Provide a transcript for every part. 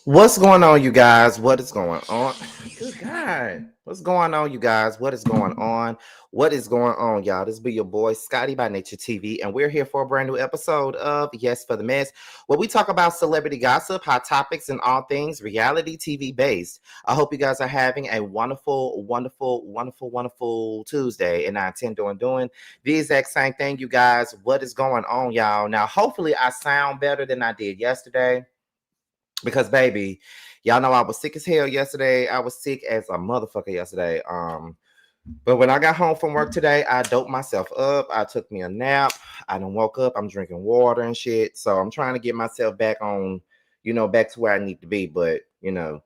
What's going on, you guys? What is going on? Good God. What's going on, you guys? What is going on? What is going on, y'all? This be your boy, Scotty by Nature TV, and we're here for a brand new episode of Yes for the Mess, where we talk about celebrity gossip, hot topics, and all things reality TV based. I hope you guys are having a wonderful Tuesday, and I intend on doing the exact same thing, you guys. What is going on, y'all? Now, hopefully, I sound better than I did yesterday. Because baby, y'all know I was sick as hell yesterday. I was sick as a motherfucker yesterday. But when I got home from work today, I doped myself up. I took me a nap. I done woke up. I'm drinking water and shit. So I'm trying to get myself back on, back to where I need to be. But I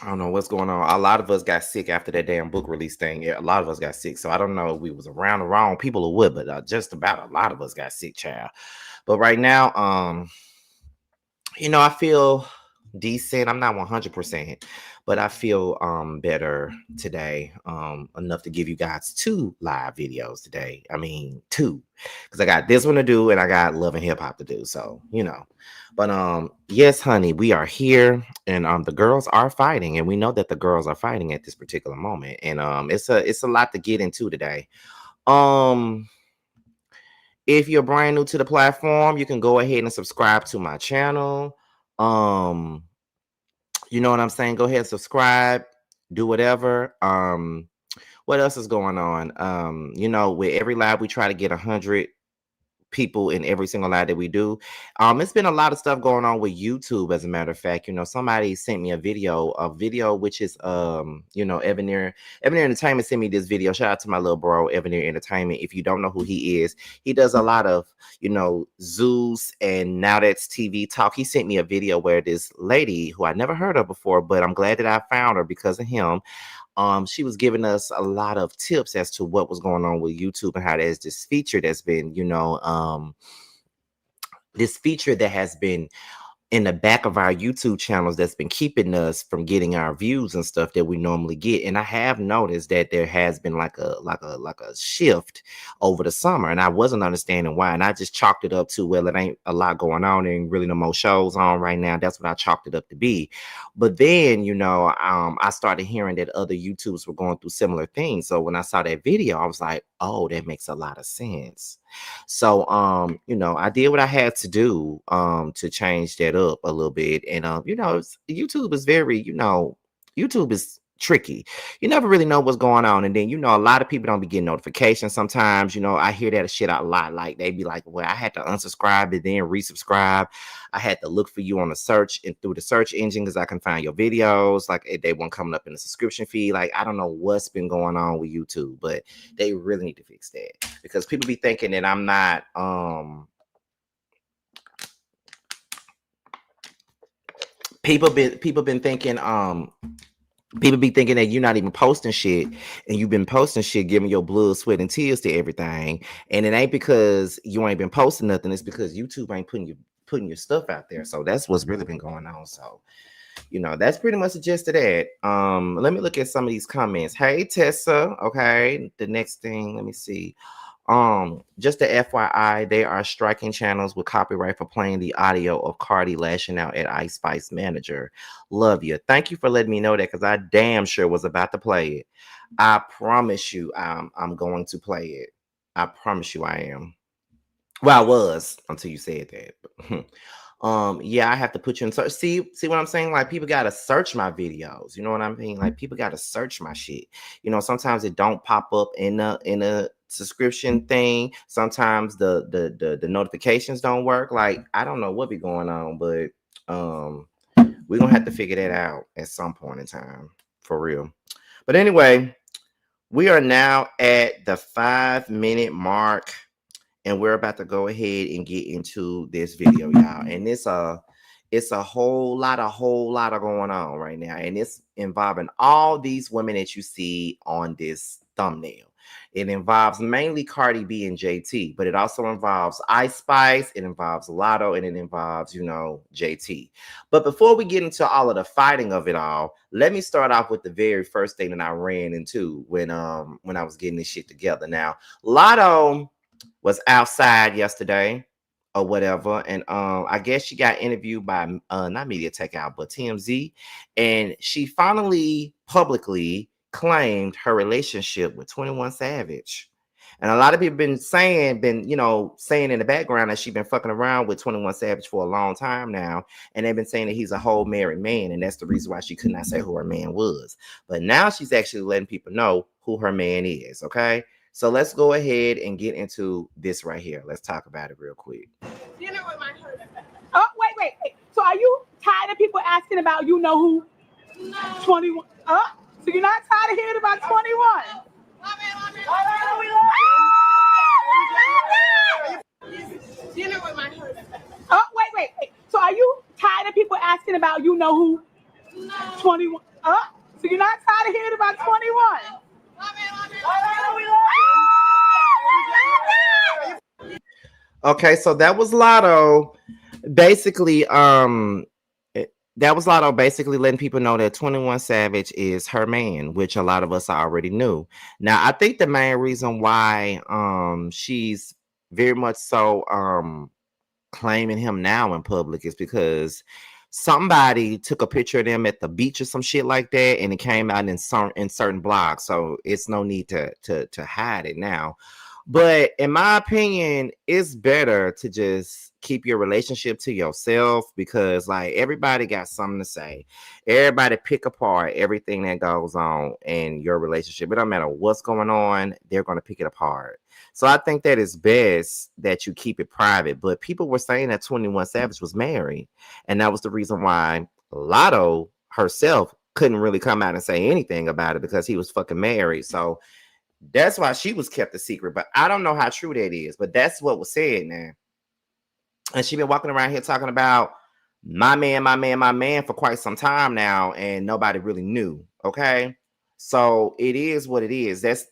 don't know what's going on. A lot of us got sick after that damn book release thing. Yeah, a lot of us got sick. So I don't know if we was around the wrong people or what, but just about a lot of us got sick, child. But right now, I feel decent. I'm not 100%, but I feel better today. Enough to give you guys 2 live videos today. I mean, 2, because I got this one to do and I got Love and Hip Hop to do. So, But yes, honey, we are here, and the girls are fighting, and we know that the girls are fighting at this particular moment. And it's a lot to get into today. If you're brand new to the platform, you can go ahead and subscribe to my channel. You know what I'm saying? Go ahead and subscribe, do whatever. What else is going on? With every live, we try to get 100 people in every single live that we do. It's been a lot of stuff going on with YouTube, as a matter of fact. Somebody sent me a video which is Evaneer Entertainment sent me this video. Shout out to my little bro, Evaneer Entertainment. If you don't know who he is, he does a lot of Zeus and Now That's TV talk. He sent me a video where this lady who I never heard of before, but I'm glad that I found her because of him. She was giving us a lot of tips as to what was going on with YouTube and how there's this feature that's been, this feature that has been in the back of our YouTube channels that's been keeping us from getting our views and stuff that we normally get. And I have noticed that there has been like a shift over the summer, and I wasn't understanding why. And I just chalked it up to, well, it ain't a lot going on and really no more shows on right now. That's what I chalked it up to be. But then, I started hearing that other YouTubers were going through similar things. So when I saw that video, I was like, oh, that makes a lot of sense. So I did what I had to do to change that up a little bit. And YouTube is very, YouTube is tricky. You never really know what's going on. And then a lot of people don't be getting notifications sometimes. I hear that shit a lot. Like they be like, well, I had to unsubscribe and then resubscribe. I had to look for you on the search and through the search engine because I can find your videos. Like they weren't coming up in the subscription feed. Like I don't know what's been going on with YouTube, but they really need to fix that because people be thinking that I'm not people been thinking people be thinking that you're not even posting shit, and you've been posting shit, giving your blood, sweat, and tears to everything. And it ain't because you ain't been posting nothing. It's because YouTube ain't putting your stuff out there. So that's what's really been going on. So, that's pretty much the gist of that. Let me look at some of these comments. Hey, Tessa. Okay. The next thing, let me see. Just a FYI, they are striking channels with copyright for playing the audio of Cardi lashing out at Ice Spice manager. Love you. Thank you for letting me know that because I damn sure was about to play it. I promise you I'm going to play it. I promise you I am. Well, I was until you said that. Yeah, I have to put you in search. See what I'm saying? Like people gotta search my videos. You know what I mean? Like people gotta search my shit. Sometimes it don't pop up in a subscription thing. Sometimes the notifications don't work. Like I don't know what be going on, but we're gonna have to figure that out at some point in time for real. But anyway, we are now at the 5-minute mark. And we're about to go ahead and get into this video, y'all. And it's a whole lot of going on right now. And it's involving all these women that you see on this thumbnail. It involves mainly Cardi B and JT, but it also involves Ice Spice, it involves Latto, and it involves, JT. But before we get into all of the fighting of it all, let me start off with the very first thing that I ran into when I was getting this shit together. Now, Latto was outside yesterday or whatever. And I guess she got interviewed by not Media Takeout, but TMZ, and she finally publicly claimed her relationship with 21 Savage. And a lot of people saying in the background that she's been fucking around with 21 Savage for a long time now. And they've been saying that he's a whole married man. And that's the reason why she could not say who her man was. But now she's actually letting people know who her man is. Okay. So let's go ahead and get into this right here. Let's talk about it real quick. Oh, wait. So are you tired of people asking about you know who? No. 21. Oh, so you're not tired of hearing about 21? Oh, wait. So are you tired of people asking about you know who? No. 21. Oh, so you're not tired of hearing about 21? Okay, so that was Latto. Basically, that was Latto basically letting people know that 21 Savage is her man, which a lot of us already knew. Now, I think the main reason why she's very much so claiming him now in public is because somebody took a picture of them at the beach or some shit like that, and it came out in certain blogs. So it's no need to hide it now. But in my opinion, it's better to just keep your relationship to yourself, because like everybody got something to say. Everybody pick apart everything that goes on in your relationship. It don't matter what's going on, they're going to pick it apart. So I think that it's best that you keep it private. But people were saying that 21 Savage was married, and that was the reason why Latto herself couldn't really come out and say anything about it, because he was fucking married. So that's why she was kept a secret. But I don't know how true that is. But that's what was said now. And she been walking around here talking about my man for quite some time now, and nobody really knew. Okay. So it is what it is. That's,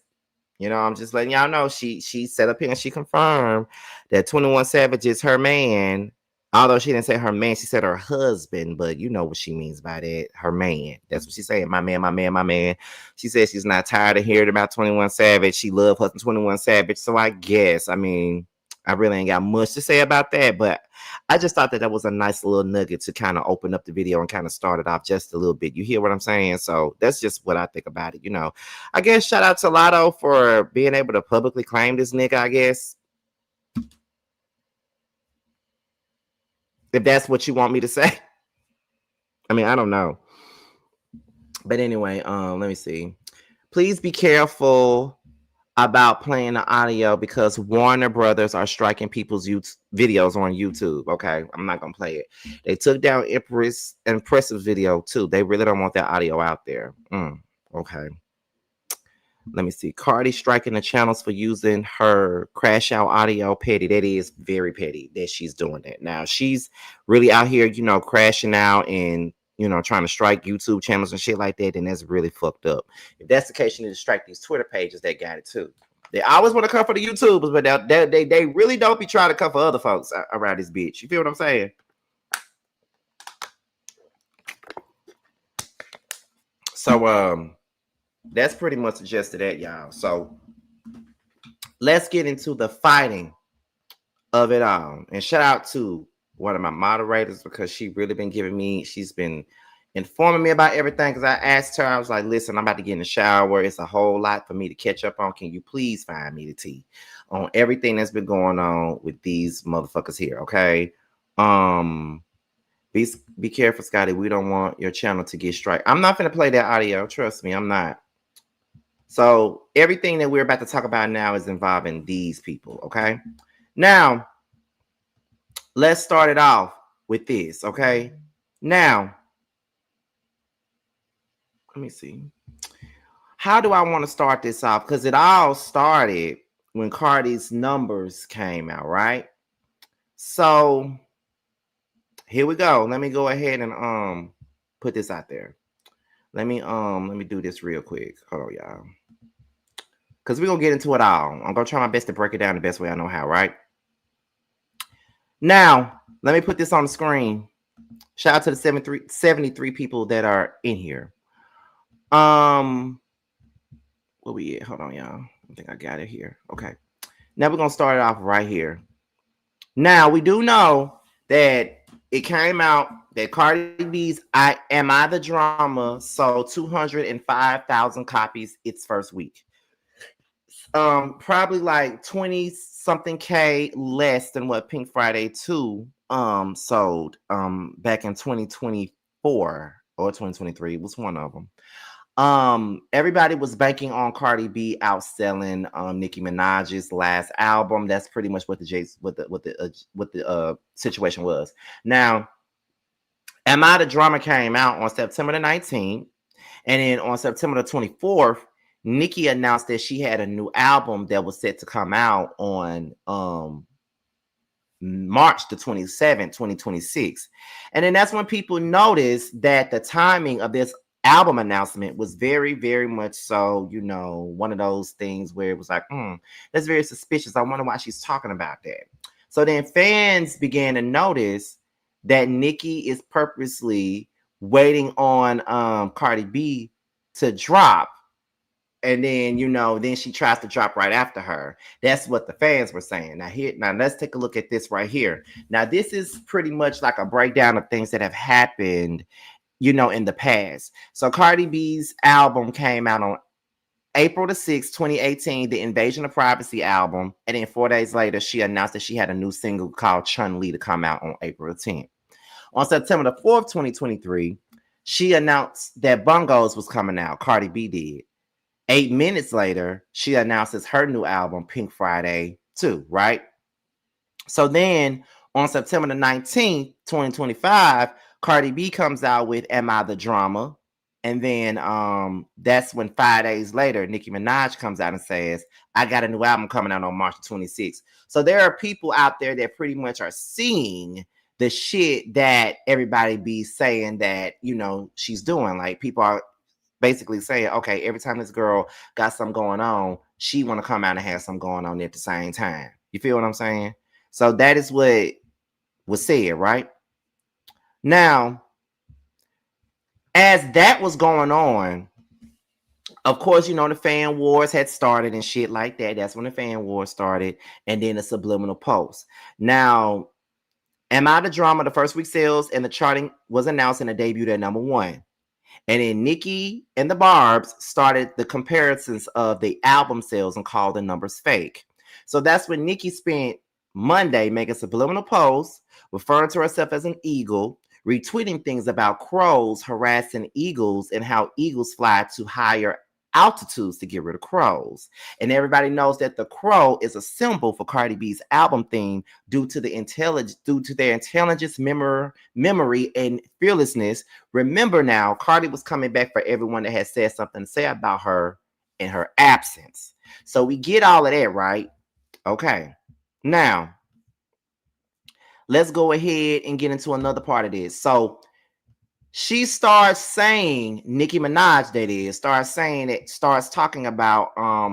I'm just letting y'all know she set up here and she confirmed that 21 Savage is her man. Although she didn't say her man, she said her husband, but you know what she means by that. Her man. That's what she's saying. My man. She said she's not tired of hearing about 21 Savage. She loved her 21 Savage. So I guess, I really ain't got much to say about that, but I just thought that was a nice little nugget to kind of open up the video and kind of start it off just a little bit. You hear what I'm saying? So that's just what I think about it. I guess shout out to Latto for being able to publicly claim this nigga, I guess. If that's what you want me to say. I don't know. But anyway, let me see. Please be careful about playing the audio, because Warner Brothers are striking people's videos on YouTube. Okay, I'm not gonna play it. They took down Impressive video too. They really don't want that audio out there. Okay. Let me see. Cardi striking the channels for using her crash out audio. Petty. That is very petty that she's doing that. Now she's really out here, crashing out and trying to strike YouTube channels and shit like that, then that's really fucked up. If that's the case, you need to strike these Twitter pages that got it too. They always want to come for the YouTubers, but they really don't be trying to come for other folks around this bitch. You feel what I'm saying? So that's pretty much the gist of that, y'all. So let's get into the fighting of it all. And shout out to one of my moderators, because she's been informing me about everything, because I asked her, I was like, listen, I'm about to get in the shower. It's a whole lot for me to catch up on. Can you please find me the tea on everything that's been going on with these motherfuckers here? Okay. Be careful, Scotty. We don't want your channel to get strike. I'm not gonna play that audio. Trust me, I'm not. So everything that we're about to talk about now is involving these people. Okay. Now, let's start it off with this. Okay. Now, let me see. How do I want to start this off? Because it all started when Cardi's numbers came out, right? So here we go. Let me go ahead and put this out there. Let me do this real quick. Hold on, y'all. Because we're gonna get into it all. I'm gonna try my best to break it down the best way I know how, right? Now, let me put this on the screen. Shout out to the 73 people that are in here. Where we at? Hold on, y'all. I think I got it here. Okay. Now we're gonna start it off right here. Now we do know that it came out that Cardi B's "I Am I the Drama" sold 205,000 copies its first week. Probably like 20 something K less than what Pink Friday 2 sold back in 2024 or 2023. It was one of them. Everybody was banking on Cardi B outselling Nicki Minaj's last album. That's pretty much what the situation was. Now, Am I the Drama came out on September the 19th, and then on September the 24th, Nicki announced that she had a new album that was set to come out on March the 27th, 2026. And then that's when people noticed that the timing of this album announcement was very, very much so, one of those things where it was like, that's very suspicious. I wonder why she's talking about that. So then fans began to notice that Nicki is purposely waiting on Cardi B to drop, and then then she tries to drop right after her. That's what the fans were saying. Now let's take a look at this right here. Now this is pretty much like a breakdown of things that have happened in the past. So Cardi B's album came out on April the 6th, 2018, the Invasion of Privacy album, and then 4 days later she announced that she had a new single called Chun-Li to come out on April the 10th. On September the 4th, 2023, she announced that Bungos was coming out. Cardi B did. 8 minutes later, she announces her new album, Pink Friday 2, right? So then on September the 19th, 2025, Cardi B comes out with Am I the Drama? And then that's when 5 days later, Nicki Minaj comes out and says, I got a new album coming out on March 26th. So there are people out there that pretty much are seeing the shit that everybody be saying that, she's doing. Like people are basically saying, okay, every time this girl got something going on, she want to come out and have something going on at the same time. You feel what I'm saying? So that is what was said, right? Now, as that was going on, of course, the fan wars had started and shit like that. That's when the fan wars started. And then the subliminal post. Now, Am I the Drama? The first week sales and the charting was announced and it debuted at #1. And then Nicki and the Barbs started the comparisons of the album sales and called the numbers fake. So that's when Nicki spent Monday making subliminal posts, referring to herself as an eagle, retweeting things about crows harassing eagles and how eagles fly to higher altitudes to get rid of crows. And everybody knows that the crow is a symbol for Cardi B's album theme due to their intelligence, memory, and fearlessness. Remember now, Cardi was coming back for everyone that had said something to say about her in her absence. So we get all of that, right? Okay. Now, let's go ahead and get into another part of this. So she starts saying, Nicki Minaj, that is, starts talking about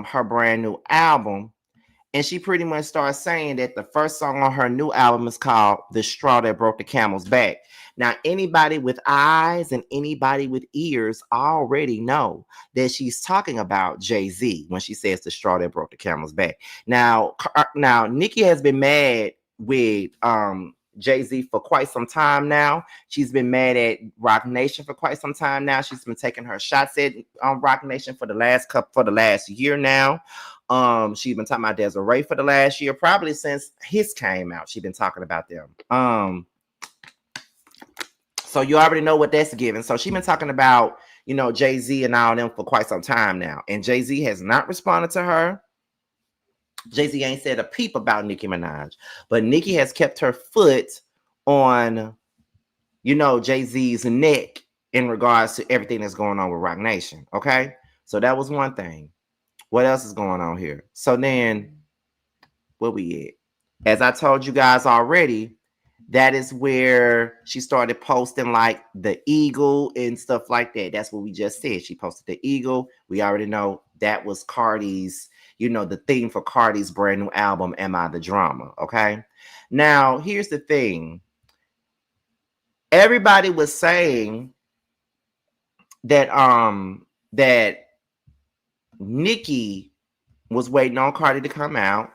her brand new album. And she pretty much starts saying that the first song on her new album is called The Straw That Broke the Camel's Back. Now, anybody with eyes and anybody with ears already know that she's talking about Jay-Z when she says The Straw That Broke the Camel's Back. Now, Nicki has been mad with Jay-Z for quite some time now. She's been mad at Roc Nation for quite some time now. She's been taking her shots at Roc Nation for the last year now. She's been talking about Desiree for the last year, probably since his came out. She's been talking about them. So you already know what that's given. So she's been talking about, Jay-Z and all them for quite some time now. And Jay-Z has not responded to her. Jay-Z ain't said a peep about Nicki Minaj, but Nicki has kept her foot on, Jay-Z's neck in regards to everything that's going on with Roc Nation. Okay, so that was one thing. What else is going on here? So then, where we at? As I told you guys already, that is where she started posting like the eagle and stuff like that. That's what we just said. She posted the eagle. We already know that was Cardi's, the theme for Cardi's brand new album, Am I the Drama? Okay. Now, here's the thing. Everybody was saying that that Nicki was waiting on Cardi to come out,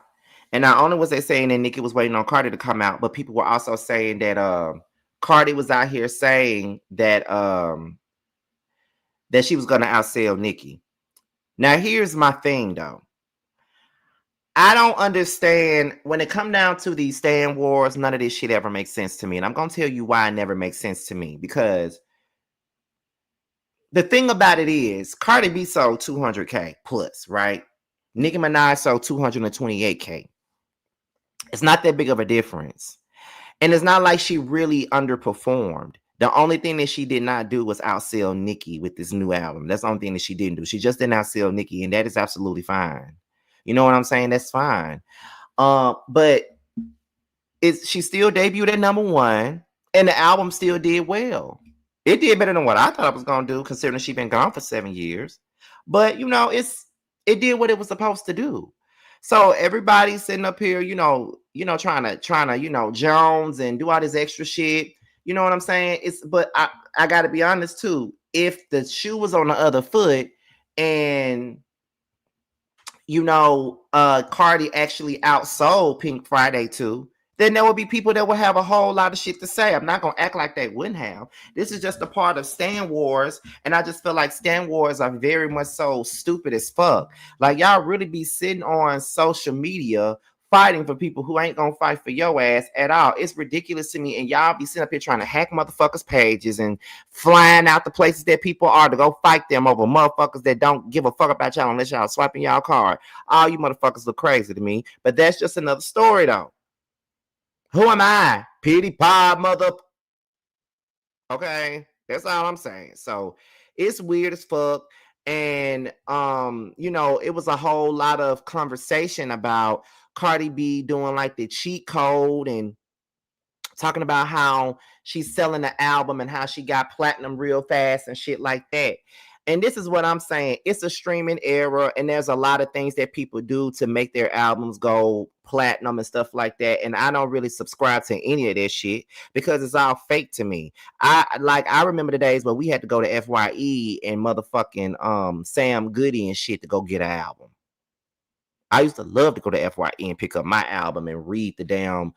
And not only was they saying that Nicki was waiting on Cardi to come out, but people were also saying that Cardi was out here saying that that she was gonna outsell Nicki. Now here's my thing though. I don't understand when it come down to these stand wars, none of this shit ever makes sense to me. And I'm gonna tell you why it never makes sense to me. Because the thing about it is Cardi B sold 200K plus, right? Nicki Minaj sold 228K. It's not that big of a difference. And it's not like she really underperformed. The only thing that she did not do was outsell Nicki with this new album. That's the only thing that she didn't do. She just didn't outsell Nicki, and that is absolutely fine. You know what I'm saying? That's fine. But she still debuted at #1, and the album still did well. It did better than what I thought it was gonna do, considering she's been gone for 7 years. But you know, it did what it was supposed to do. So everybody's sitting up here, trying to, Jones and do all this extra shit. You know what I'm saying? But I gotta be honest too. If the shoe was on the other foot and Cardi actually outsold Pink Friday too, then there will be people that will have a whole lot of shit to say. I'm not gonna act like they wouldn't have. This is just a part of Stan Wars, and I just feel like Stan Wars are very much so stupid as fuck. Like y'all really be sitting on social media fighting for people who ain't gonna fight for your ass at all. It's ridiculous to me, and y'all be sitting up here trying to hack motherfuckers' pages and flying out the places that people are to go fight them over motherfuckers that don't give a fuck about y'all unless y'all swiping y'all card. All you motherfuckers look crazy to me, but that's just another story though. Who am I? Petey pie mother. Okay, that's all I'm saying. So it's weird as fuck. And it was a whole lot of conversation about Cardi B doing like the cheat code and talking about how she's selling the album and how she got platinum real fast and shit like that. And this is what I'm saying. It's a streaming era, and there's a lot of things that people do to make their albums go platinum and stuff like that. And I don't really subscribe to any of that shit because it's all fake to me. I remember the days where we had to go to FYE and motherfucking Sam Goody and shit to go get an album. I used to love to go to FYE and pick up my album and read the damn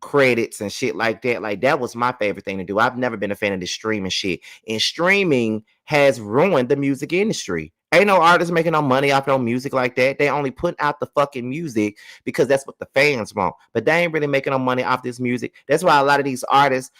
credits and shit like that. Like that was my favorite thing to do. I've never been a fan of this streaming shit, and streaming has ruined the music industry. Ain't no artists making no money off no music like that. They only put out the fucking music because that's what the fans want, but they ain't really making no money off this music. That's why a lot of these artists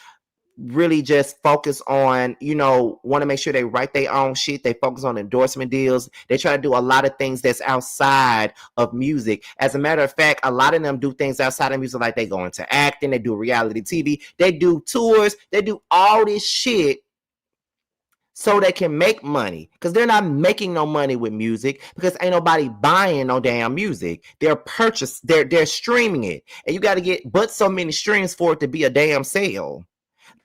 really just focus on, want to make sure they write their own shit. They focus on endorsement deals. They try to do a lot of things that's outside of music. As a matter of fact, a lot of them do things outside of music, like they go into acting, they do reality TV, they do tours, they do all this shit so they can make money, because they're not making no money with music because ain't nobody buying no damn music. They're streaming it, and you got to get but so many streams for it to be a damn sale.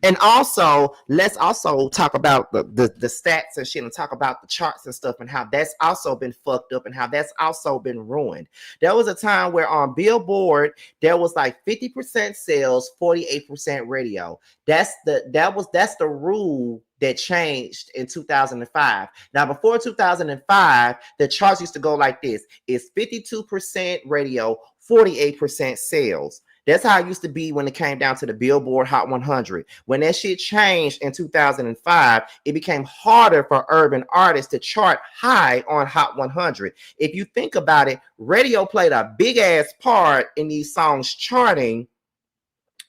And also, let's also talk about the stats and shit, and talk about the charts and stuff, and how that's also been fucked up and how that's also been ruined. There was a time where on Billboard there was like 50% sales, 48% radio. That's the rule that changed in 2005. Now, before 2005, the charts used to go like this: it's 52% radio, 48% sales. That's how it used to be when it came down to the Billboard Hot 100. When that shit changed in 2005, it became harder for urban artists to chart high on Hot 100. If you think about it, radio played a big ass part in these songs charting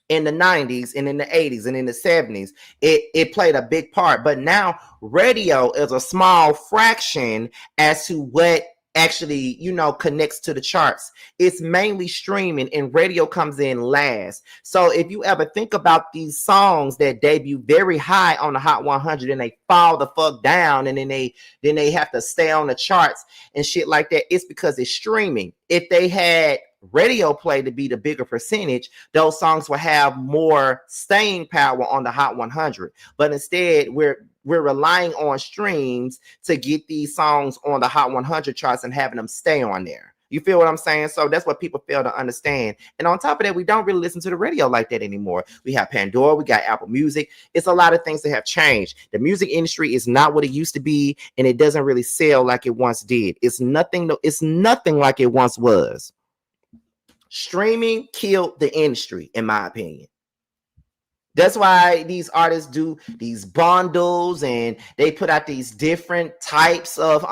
in the 90s and in the 80s and in the 70s. It played a big part. But now radio is a small fraction as to what actually connects to the charts. It's mainly streaming, and radio comes in last. So if you ever think about these songs that debut very high on the Hot 100 and they fall the fuck down, and then they have to stay on the charts and shit like that, it's because it's streaming. If they had radio play to be the bigger percentage, those songs will have more staying power on the Hot 100. But instead, we're relying on streams to get these songs on the Hot 100 charts and having them stay on there. You feel what I'm saying? So that's what people fail to understand. And on top of that, we don't really listen to the radio like that anymore. We have Pandora, we got Apple Music. It's a lot of things that have changed. The music industry is not what it used to be, and it doesn't really sell like it once did. It's nothing like it once was. Streaming killed the industry, in my opinion. That's why these artists do these bundles and they put out these different types of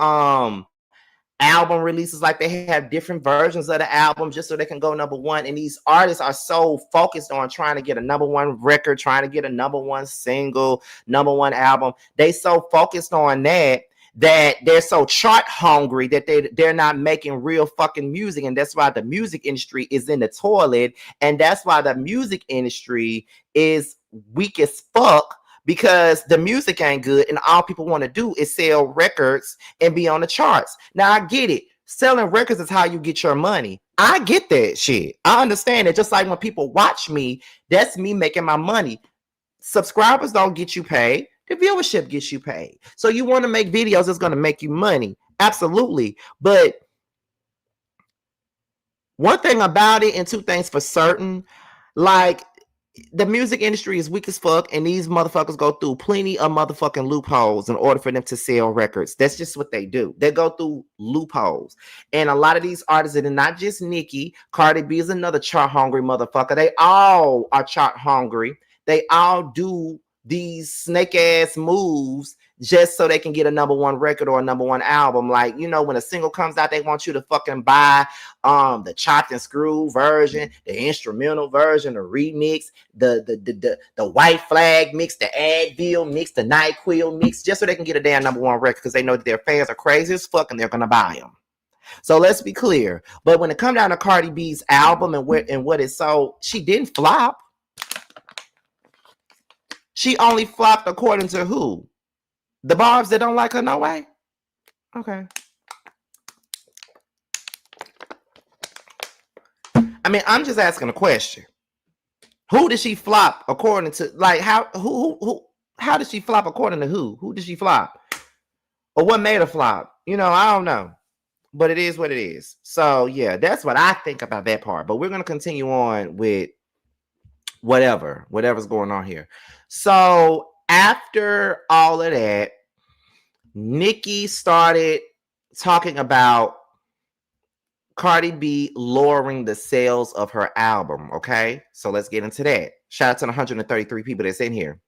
album releases. Like they have different versions of the album just so they can go number one. And these artists are so focused on trying to get a number one record, trying to get a number one single, number one album. They so focused on that they're so chart hungry that they're not making real fucking music. And that's why the music industry is in the toilet. And that's why the music industry is weak as fuck, because the music ain't good and all people want to do is sell records and be on the charts. Now I get it. Selling records is how you get your money. I get that shit. I understand it. Just like when people watch me, that's me making my money. Subscribers don't get you paid. The viewership gets you paid. So you want to make videos that's going to make you money. Absolutely. But one thing about it and two things for certain, like the music industry is weak as fuck, and these motherfuckers go through plenty of motherfucking loopholes in order for them to sell records. That's just what they do. They go through loopholes. And a lot of these artists, and not just Nicki, Cardi B is another chart hungry motherfucker. They all are chart hungry. They all do these snake ass moves just so they can get a number one record or a number one album. Like, you know, when a single comes out, they want you to fucking buy the chopped and screwed version, the instrumental version, the remix, the white flag mix, the Advil mix, the NyQuil mix, just so they can get a damn number one record, because they know that their fans are crazy as fuck and they're gonna buy them. So let's be clear. But when it comes down to Cardi B's album and what it sold, she didn't flop. She only flopped according to who? The barbs that don't like her no way? Okay. I mean, I'm just asking a question. Who did she flop according to? Like, how did she flop according to who? Who did she flop? Or what made her flop? You know, I don't know. But it is what it is. So yeah, that's what I think about that part. But we're gonna continue on with whatever's going on here. So after all of that, Nicki started talking about Cardi B lowering the sales of her album. Okay, so let's get into that. Shout out to the 133 people that's in here.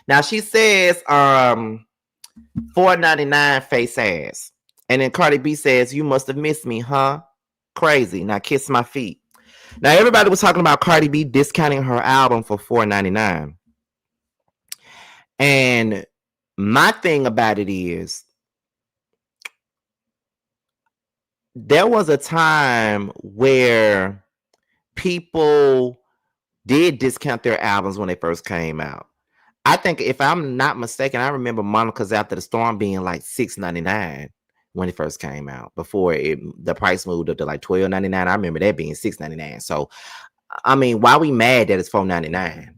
Now she says $4.99 face ass. And then Cardi B says, "You must have missed me, huh? Crazy. Now kiss my feet." Now everybody was talking about Cardi B discounting her album for $4.99. And my thing about it is, there was a time where people did discount their albums when they first came out. I think, if I'm not mistaken, I remember Monica's After the Storm being like $6.99 when it first came out, before the price moved up to like $12.99. I remember that being $6.99. So, I mean, why we mad that it's $4.99?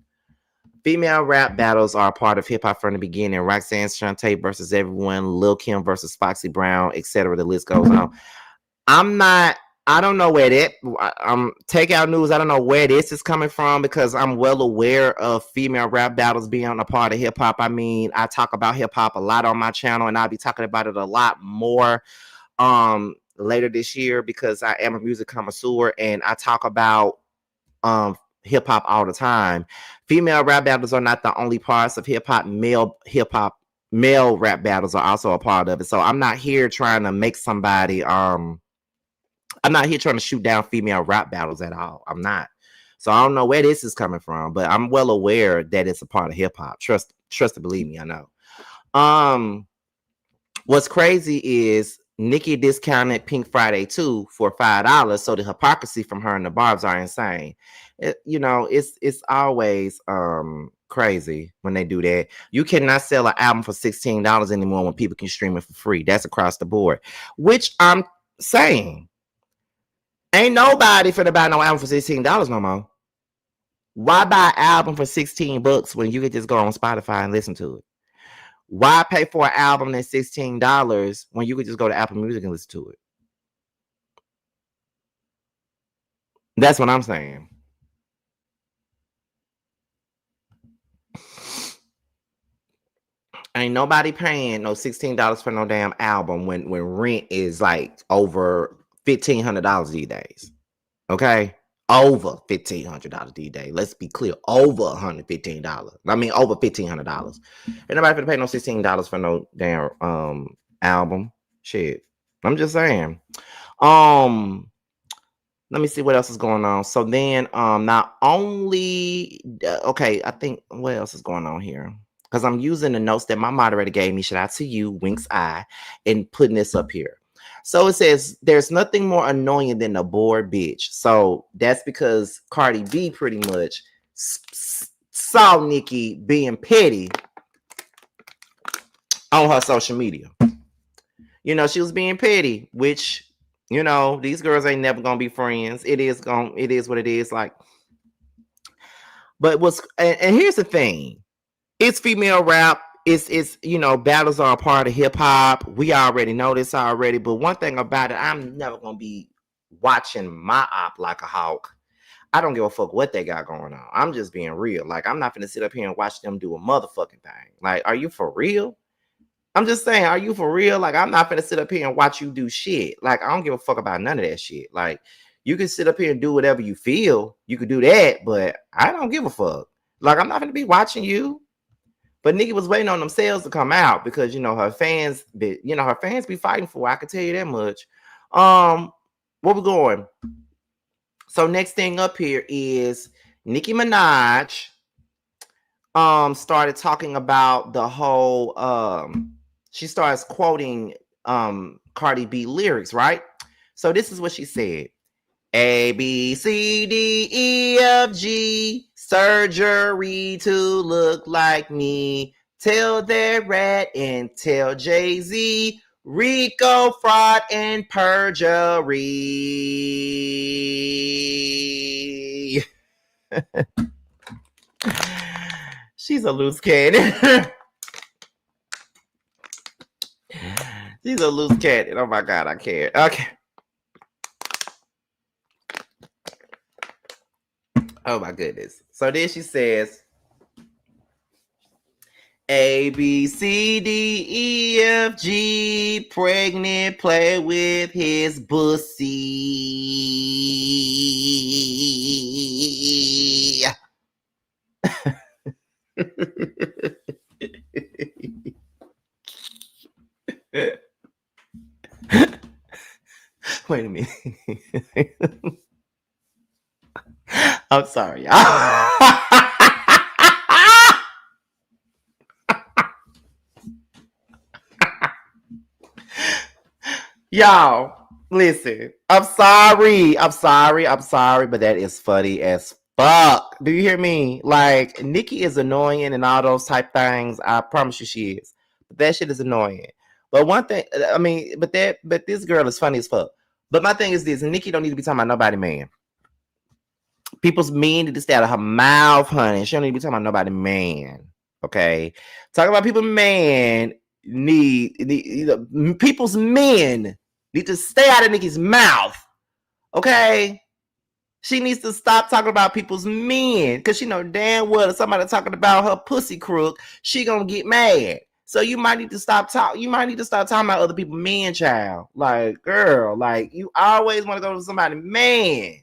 Female rap battles are a part of hip hop from the beginning. Roxanne Shante versus everyone, Lil Kim versus Foxy Brown, etc. The list goes on. I don't know where that Takeout News. I don't know where this is coming from, because I'm well aware of female rap battles being a part of hip hop. I mean, I talk about hip hop a lot on my channel, and I'll be talking about it a lot more later this year, because I am a music connoisseur and I talk about hip hop all the time. Female rap battles are not the only parts of hip hop. Male rap battles are also a part of it. So I'm not here trying to make somebody I'm not here trying to shoot down female rap battles at all. I'm not. So I don't know where this is coming from, but I'm well aware that it's a part of hip hop. Trust to believe me, I know. What's crazy is Nicki discounted Pink Friday 2 for $5. So the hypocrisy from her and the Barbs are insane. It's always crazy when they do that. You cannot sell an album for $16 anymore when people can stream it for free. That's across the board, which I'm saying. Ain't nobody finna buy no album for $16 no more. Why buy an album for $16 when you could just go on Spotify and listen to it? Why pay for an album that's $16 when you could just go to Apple Music and listen to it? That's what I'm saying. Ain't nobody paying no $16 for no damn album when rent is like over $1,500 these days. Okay. Over $1,500 D-Day. Let's be clear. Over $115. I mean, over $1,500. Ain't nobody finna pay no $16 for no damn album. Shit. I'm just saying. Let me see what else is going on. So then, not only okay, I think what else is going on here? Because I'm using the notes that my moderator gave me. Shout out to you, Winks Eye, and putting this up here. So it says there's nothing more annoying than a bored bitch. So that's because Cardi B pretty much saw Nicki being petty on her social media. You know, she was being petty, which, you know, these girls ain't never gonna be friends. It is what it is. Like, but and here's the thing: it's female rap. It's you know, battles are a part of hip hop. We already know this already. But one thing about it, I'm never gonna be watching my op like a hawk. I don't give a fuck what they got going on. I'm just being real. Like, I'm not gonna sit up here and watch them do a motherfucking thing. Like, are you for real? I'm just saying, are you for real? Like, I'm not gonna sit up here and watch you do shit. Like, I don't give a fuck about none of that shit. Like, you can sit up here and do whatever you feel. You could do that, but I don't give a fuck. Like, I'm not gonna be watching you. But Nicki was waiting on themselves to come out because, you know, her fans be fighting for her. I can tell you that much. Where we going? So next thing up here is Nicki Minaj started talking about the whole she starts quoting Cardi B lyrics, right? So this is what she said. A, B, C, D, E, F, G, surgery to look like me. Tell that rat and tell Jay-Z, Rico, fraud, and perjury. She's a loose cannon. She's a loose cannon. Oh my God, I can't. Okay. Oh my goodness. So then she says, A, B, C, D, E, F, G, pregnant, play with his pussy. Wait a minute. I'm sorry, y'all. Y'all, listen. I'm sorry, but that is funny as fuck. Do you hear me? Like, Nicki is annoying and all those type things. I promise you she is. But that shit is annoying. But one thing, I mean, but this girl is funny as fuck. But my thing is this: Nicki don't need to be talking about nobody, man. People's men need to stay out of her mouth, honey. She don't need to be talking about nobody, man. Okay, talking about people, man. People's men need to stay out of Nicki's mouth. Okay, she needs to stop talking about people's men because she know damn well if somebody talking about her pussy crook, she gonna get mad. So you might need to stop talking. You might need to stop talking about other people's men, child. Like, girl, like you always want to go to somebody, man.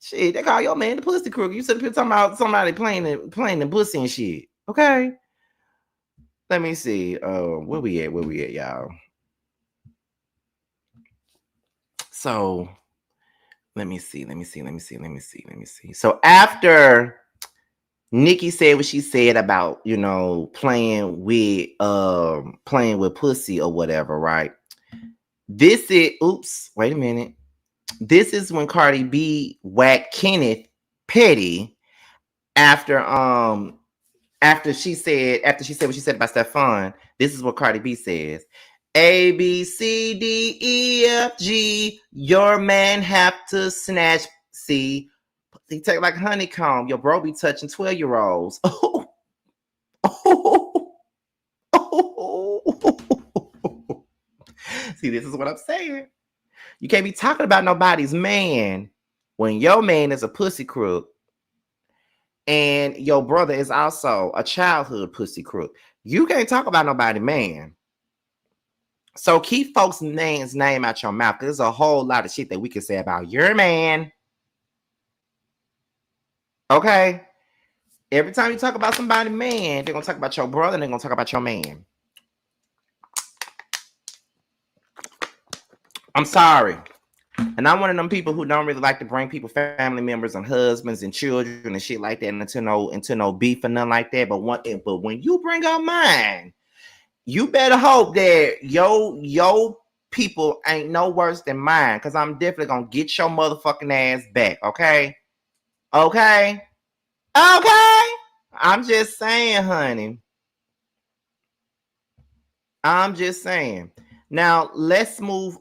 Shit, they call your man the pussy crook. You said talking about somebody playing the pussy and shit. Okay. Let me see. Where we at, y'all? So let me see. So after Nicki said what she said about, you know, playing with pussy or whatever, right? This is wait a minute. This is when Cardi B whacked Kenneth petty after she said what she said about Stephon. This is what Cardi B says. A, B, C, D, E, F, G. Your man have to snatch. See, he take like honeycomb. Your bro be touching 12-year-olds. See, this is what I'm saying. You can't be talking about nobody's man when your man is a pussy crook and your brother is also a childhood pussy crook. You can't talk about nobody, man. So keep folks' name out your mouth, because there's a whole lot of shit that we can say about your man. Okay? Every time you talk about somebody's man, they're going to talk about your brother and they're going to talk about your man. I'm sorry. And I'm one of them people who don't really like to bring people, family members and husbands and children and shit like that into no beef or nothing like that. But when you bring up mine, you better hope that your people ain't no worse than mine, because I'm definitely going to get your motherfucking ass back, okay? Okay? Okay? I'm just saying, honey. I'm just saying. Now, let's move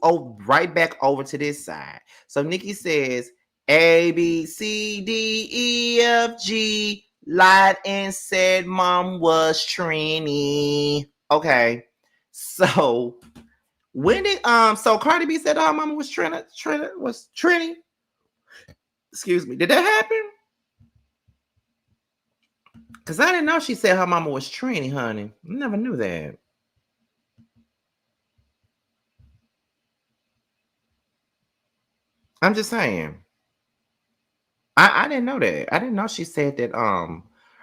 right back over to this side. So, Nicki says, A, B, C, D, E, F, G, lied and said mom was Trini. Okay. So, when did, so Cardi B said her mama was Trini? Excuse me. Did that happen? Because I didn't know she said her mama was Trini, honey. I never knew that. I'm just saying. I didn't know that. I didn't know she said that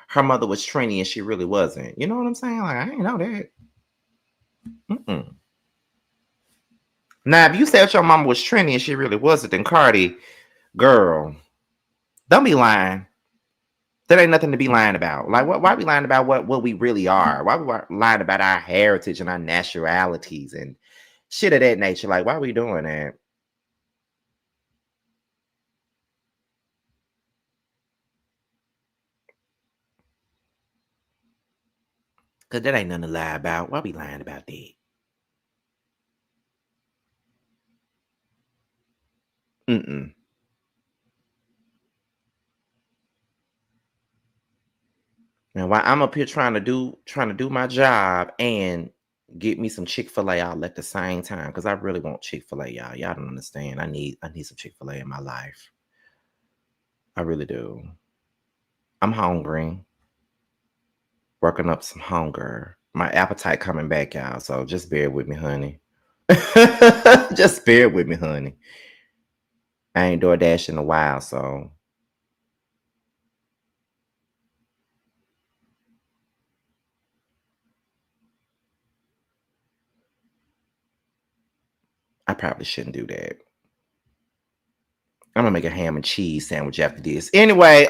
her mother was Trini and she really wasn't. You know what I'm saying? Like, I didn't know that. Mm-mm. Now, if you said your mama was Trini and she really wasn't, then Cardi, girl, don't be lying. There ain't nothing to be lying about. Like, why we lying about what we really are? Why we lying about our heritage and our nationalities and shit of that nature? Like, why are we doing that? Because that ain't nothing to lie about. Why we lying about that? Mm-mm. Now, while I'm up here trying to do my job and get me some Chick-fil-A all at the same time, because I really want Chick-fil-A, y'all. Y'all don't understand. I need some Chick-fil-A in my life. I really do. I'm hungry. Working up some hunger. My appetite coming back, y'all. So just bear with me, honey. Just bear with me, honey. I ain't DoorDash in a while, so I probably shouldn't do that. I'm gonna make a ham and cheese sandwich after this. Anyway,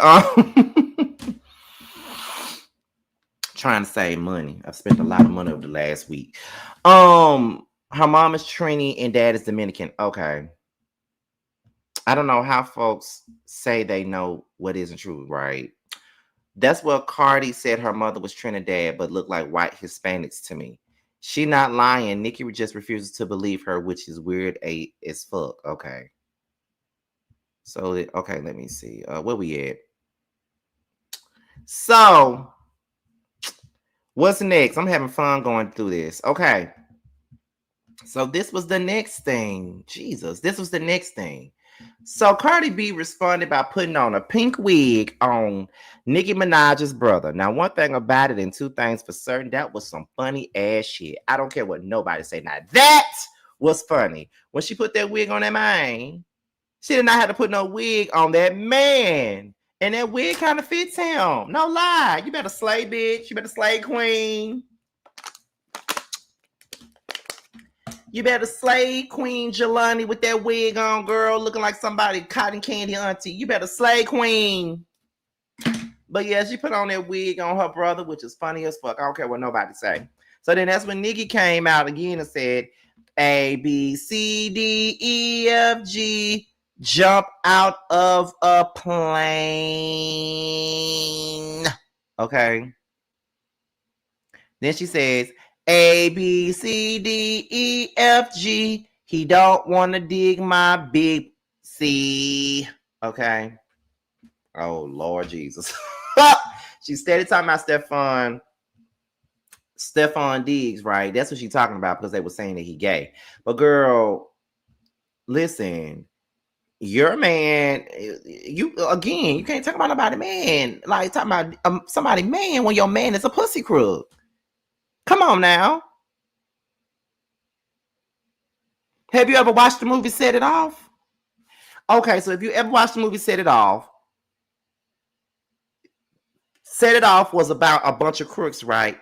trying to save money. I've spent a lot of money over the last week. Her mom is Trini and dad is Dominican. Okay. I don't know how folks say they know what isn't true, right? That's what Cardi said her mother was Trinidad, but looked like white Hispanics to me. She not lying. Nicki just refuses to believe her, which is weird as fuck. Okay. So, okay, let me see. Where we at? So, what's next? I'm having fun going through this. Okay. So this was the next thing. Jesus, this was the next thing. So Cardi B responded by putting on a pink wig on Nicki Minaj's brother. Now, one thing about it and two things for certain, that was some funny ass shit. I don't care what nobody say. Now, that was funny. When she put that wig on that man, she did not have to put no wig on that man. And that wig kind of fits him. No lie. You better slay, bitch. You better slay, queen. You better slay Queen Jelani with that wig on, girl, looking like somebody cotton candy auntie. You better slay Queen. But yeah, she put on that wig on her brother, which is funny as fuck. I don't care what nobody say. So then that's when Nicki came out again and said, A, B, C, D, E, F, G, jump out of a plane. Okay. Then she says, A, B, C, D, E, F, G. He don't want to dig my big C. Okay. Oh, Lord Jesus. She steady talking about Stefan Diggs, right? That's what she's talking about because they were saying that he gay. But girl, listen, your man, you can't talk about nobody man. Like talking about somebody man when your man is a pussy crook. Come on now. Have you ever watched the movie Set It Off? Okay, so if you ever watched the movie Set It Off, Set It Off was about a bunch of crooks, right?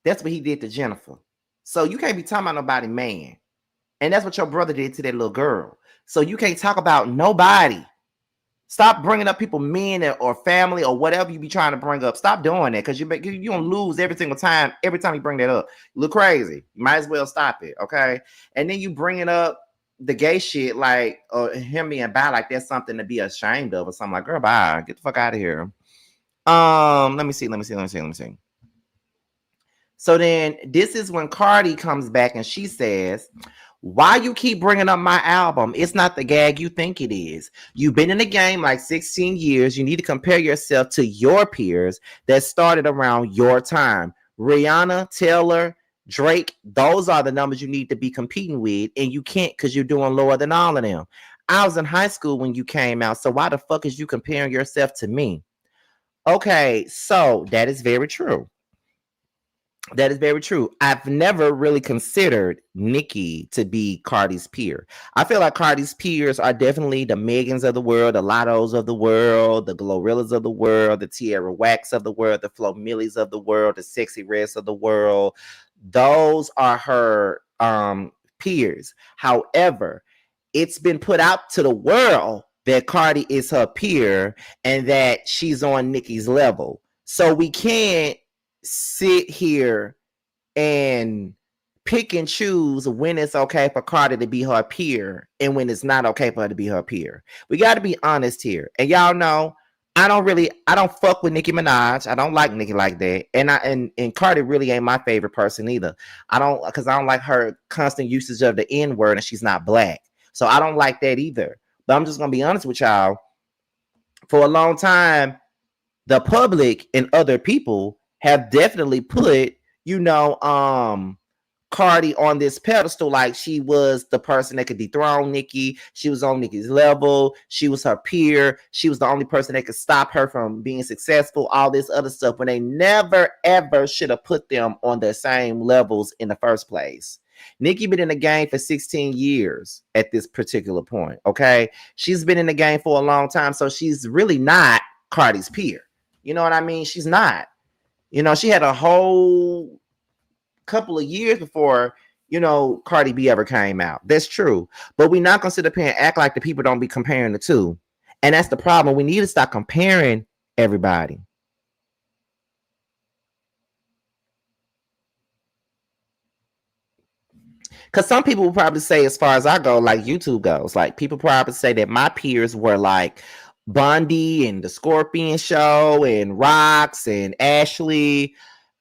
That's what he did to Jennifer. So you can't be talking about nobody, man. And that's what your brother did to that little girl. So you can't talk about nobody. Stop bringing up people, men or family or whatever you be trying to bring up. Stop doing that because you're gonna lose every single time. Every time you bring that up, you look crazy. You might as well stop it, okay? And then you bringing up the gay shit like him being bi, like that's something to be ashamed of or something. Like, girl, bye, get the fuck out of here. Let me see. So then this is when Cardi comes back and she says, why you keep bringing up my album? It's not the gag you think it is. You've been in the game like 16 years. You need to compare yourself to your peers that started around your time. Rihanna, Taylor, Drake, those are the numbers you need to be competing with, and you can't because you're doing lower than all of them. I was in high school when you came out, so why the fuck is you comparing yourself to me? Okay, so that is very true. That is very true. I've never really considered Nicki to be Cardi's peer. I feel like Cardi's peers are definitely the Megans of the world, the Lattos of the world, the Glorillaz of the world, the Tierra Wax of the world, the Flo Millis of the world, the Sexy Reds of the world. Those are her peers. However, it's been put out to the world that Cardi is her peer and that she's on Nicki's level. So we can't sit here and pick and choose when it's okay for Cardi to be her peer and when it's not okay for her to be her peer. We got to be honest here. And y'all know, I don't fuck with Nicki Minaj. I don't like Nicki like that. And Cardi really ain't my favorite person either. I don't like her constant usage of the N-word and she's not black. So I don't like that either. But I'm just going to be honest with y'all. For a long time, the public and other people have definitely put, Cardi on this pedestal like she was the person that could dethrone Nicki. She was on Nicki's level. She was her peer. She was the only person that could stop her from being successful, all this other stuff, when they never, ever should have put them on the same levels in the first place. Nicki been in the game for 16 years at this particular point, okay? She's been in the game for a long time, so she's really not Cardi's peer. You know what I mean? She's not. She had a whole couple of years before, Cardi B ever came out. That's true. But we're not going to sit up here and act like the people don't be comparing the two. And that's the problem. We need to stop comparing everybody. Because some people will probably say, as far as I go, like YouTube goes, like people probably say that my peers were like Bondi and the Scorpion Show and Rox and Ashley,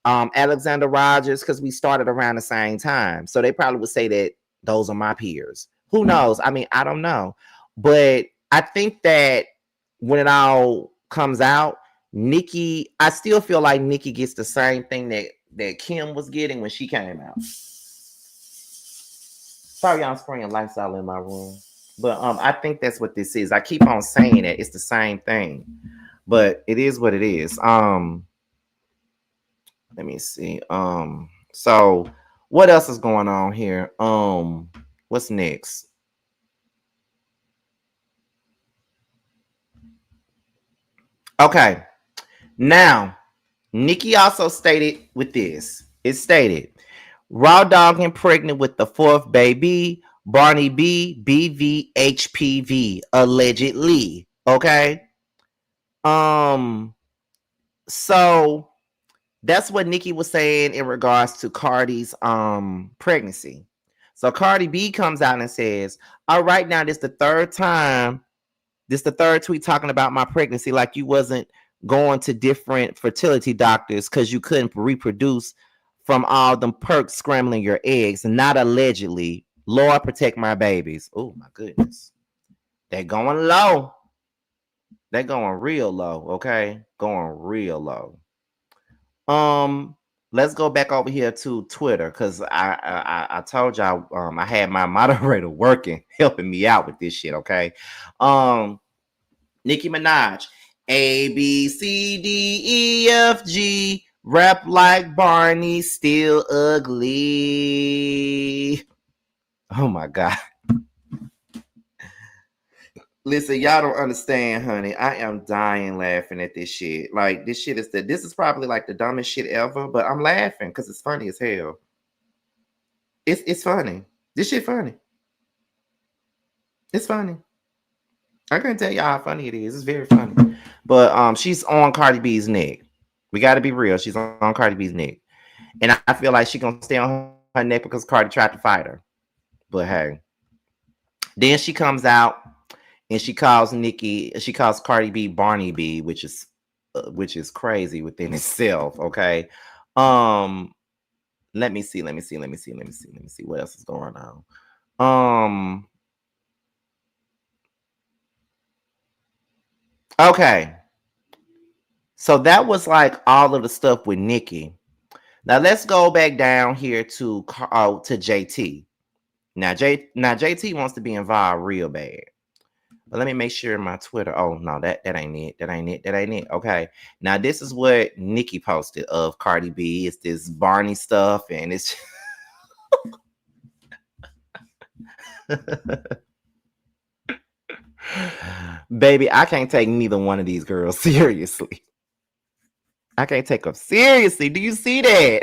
Alexander Rogers, because we started around the same time. So they probably would say that those are my peers. Who knows? I mean, I don't know. But I think that when it all comes out, Nicki, I still feel like Nicki gets the same thing that Kim was getting when she came out. Sorry, y'all, I'm spraying Lifestyle in my room. But I think that's what this is. I keep on saying it. It's the same thing. But it is what it is. Let me see. So what else is going on here? What's next? Okay. Now, Nicki also stated with this. It stated, Raw Dogging pregnant with the fourth baby, Barney B, BV, HPV, allegedly. Okay. So that's what Nicki was saying in regards to Cardi's pregnancy. So Cardi B comes out and says, all right, now this the third time. This the third tweet talking about my pregnancy, like you wasn't going to different fertility doctors because you couldn't reproduce from all them perks scrambling your eggs. Not allegedly. Lord protect my babies. Oh my goodness. They're going low. They're going real low, okay? Going real low. Let's go back over here to Twitter because I told y'all I had my moderator working, helping me out with this shit, okay? Nicki Minaj, A, B, C, D, E, F, G, rap like Barney, still ugly. Oh my God. Listen, y'all don't understand, honey. I am dying laughing at this shit. Like this shit this is probably like the dumbest shit ever, but I'm laughing because it's funny as hell. It's funny. This shit funny. It's funny. I can't tell y'all how funny it is. It's very funny. But she's on Cardi B's neck. We gotta be real. She's on Cardi B's neck. And I feel like she gonna stay on her neck because Cardi tried to fight her. But hey. Then she comes out and she calls Cardi B Barney B, which is crazy within itself. Okay. Um, let me see what else is going on. Okay. So that was like all of the stuff with Nicki. Now let's go back down here to JT. Now JT wants to be involved real bad. But let me make sure my Twitter. Oh no, that ain't it. That ain't it. Okay. Now this is what Nicki posted of Cardi B. It's this Barney stuff, and it's baby, I can't take neither one of these girls seriously. I can't take them seriously. Do you see that?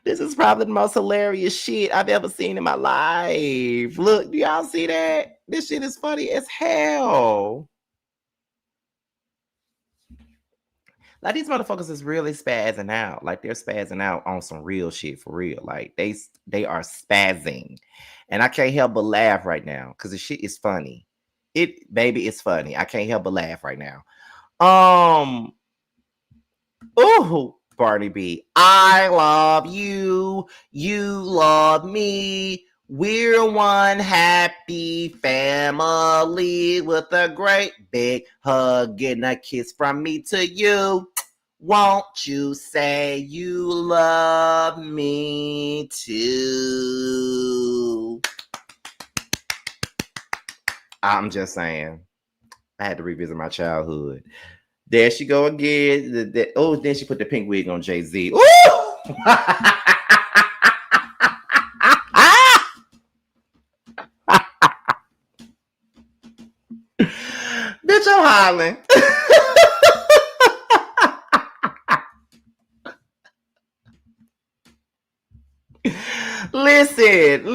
This is probably the most hilarious shit I've ever seen in my life. Look, do y'all see that? This shit is funny as hell. Like these motherfuckers is really spazzing out. Like they're spazzing out on some real shit for real. Like they are spazzing. And I can't help but laugh right now because the shit is funny. Baby, it's funny. I can't help but laugh right now. Ooh, Barney B. I love you. You love me. We're one happy family with a great big hug and a kiss from me to you. Won't you say you love me too? I'm just saying. I had to revisit my childhood. There she go again. Then she put the pink wig on Jay-Z. Ooh! Bitch, I'm hollering. Listen.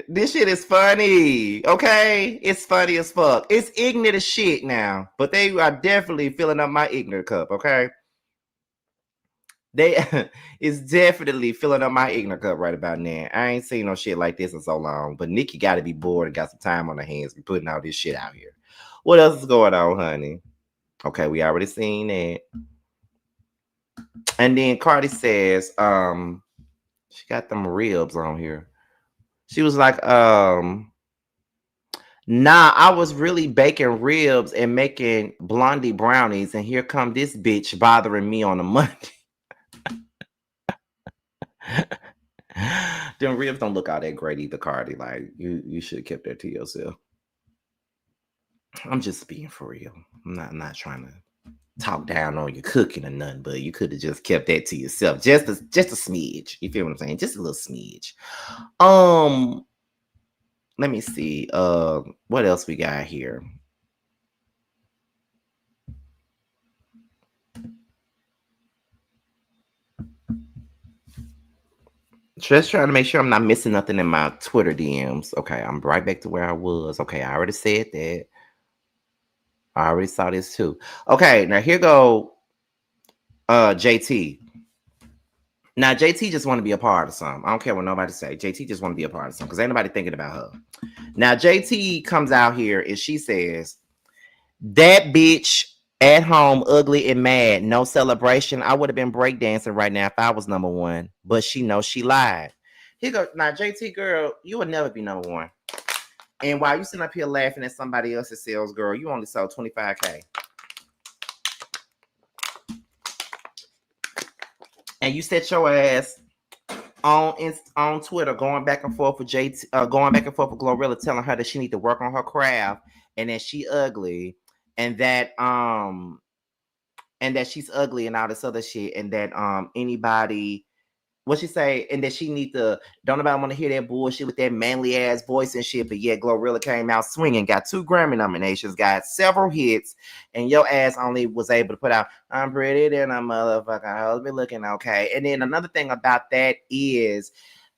This shit is funny. Okay? It's funny as fuck. It's ignorant as shit now. But they are definitely filling up my ignorant cup, okay? It's definitely filling up my ignorant cup right about now. I ain't seen no shit like this in so long. But Nicki gotta be bored and got some time on her hands be putting all this shit out here. What else is going on, honey? Okay, we already seen that. And then Cardi says, she got them ribs on here. She was like, nah, I was really baking ribs and making blondie brownies, and here come this bitch bothering me on a Monday. Them ribs don't look all that great either, Cardi. Like you should have kept that to yourself. I'm just being for real. I'm not trying to talk down on your cooking or nothing, but you could have just kept that to yourself. Just a smidge. You feel what I'm saying? Just a little smidge. Let me see. What else we got here? Just trying to make sure I'm not missing nothing in my Twitter DMs. Okay, I'm right back to where I was. Okay, I already said that. I already saw this too. Okay, now here go JT. Now JT just want to be a part of something. I don't care what nobody say. JT just want to be a part of something because ain't nobody thinking about her. Now JT comes out here and she says, that bitch at home, ugly and mad, no celebration. I would have been breakdancing right now if I was number one, but she knows she lied. Here go. Now, JT girl, you will never be number one. And while you sitting up here laughing at somebody else's sales, girl, you only sold 25K. And you set your ass on Twitter, going back and forth with going back and forth with Glorilla, telling her that she need to work on her craft and that she ugly, and that she's ugly and all this other shit, and that anybody what she say, and that she need to, don't nobody want to hear that bullshit with that manly ass voice and shit. But yet Glorilla came out swinging, got 2 Grammy nominations, got several hits, and your ass only was able to put out "I'm pretty than a motherfucker husband looking okay." And then another thing about that is,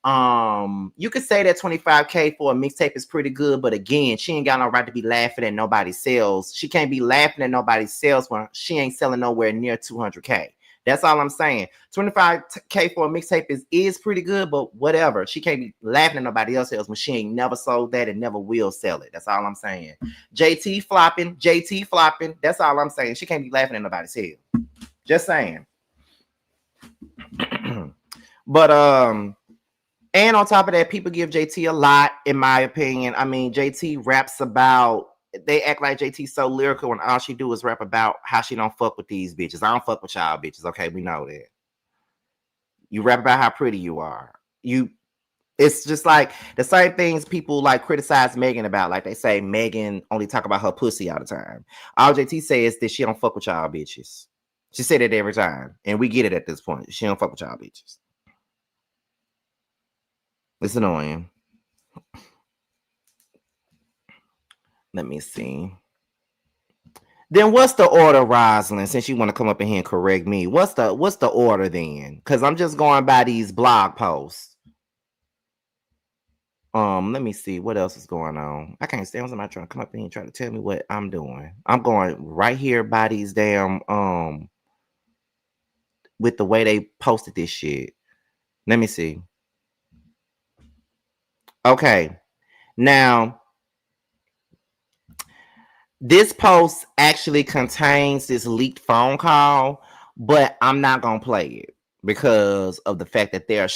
you could say that 25K for a mixtape is pretty good, but again, she ain't got no right to be laughing at nobody's sales. She can't be laughing at nobody's sales when she ain't selling nowhere near 200K. That's all I'm saying. 25K for a mixtape is pretty good, but whatever. She can't be laughing at nobody else's sales when she ain't never sold that and never will sell it. That's all I'm saying. JT flopping. That's all I'm saying. She can't be laughing at nobody's sales. Just saying. But and on top of that, people give JT a lot, in my opinion. I mean, JT raps about, they act like JT's so lyrical when all she do is rap about how she don't fuck with these bitches. I don't fuck with y'all bitches. Okay, we know that. You rap about how pretty you are. It's just like the same things people like criticize Megan about. Like they say Megan only talk about her pussy all the time. All JT says is that she don't fuck with y'all bitches. She said it every time, and we get it at this point. She don't fuck with y'all bitches. It's annoying. Let me see. Then what's the order, Rosalind? Since you want to come up in here and correct me, what's the order then? Because I'm just going by these blog posts. Let me see what else is going on. I can't stand somebody trying to come up in here and try to tell me what I'm doing. I'm going right here by these damn with the way they posted this shit. Let me see. Okay, now this post actually contains this leaked phone call, but I'm not gonna play it because of the fact that they're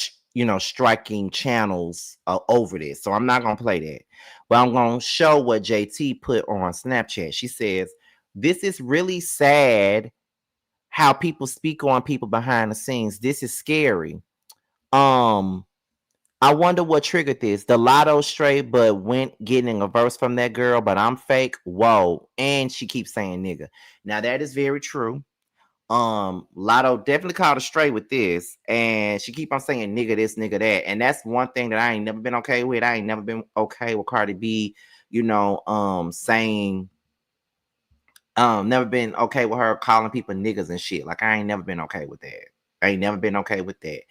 striking channels over this. So I'm not gonna play that, but I'm gonna show what JT put on Snapchat. She says, "This is really sad how people speak on people behind the scenes. This is scary. I wonder what triggered this. The Latto straight, but went getting a verse from that girl, but I'm fake. Whoa." And she keeps saying nigga. Now that is very true. Latto definitely called her straight with this, and she keep on saying nigga this, nigga that. And that's one thing that I ain't never been okay with. I ain't never been okay with Cardi B, saying never been okay with her calling people niggas and shit. Like I ain't never been okay with that. I ain't never been okay with that.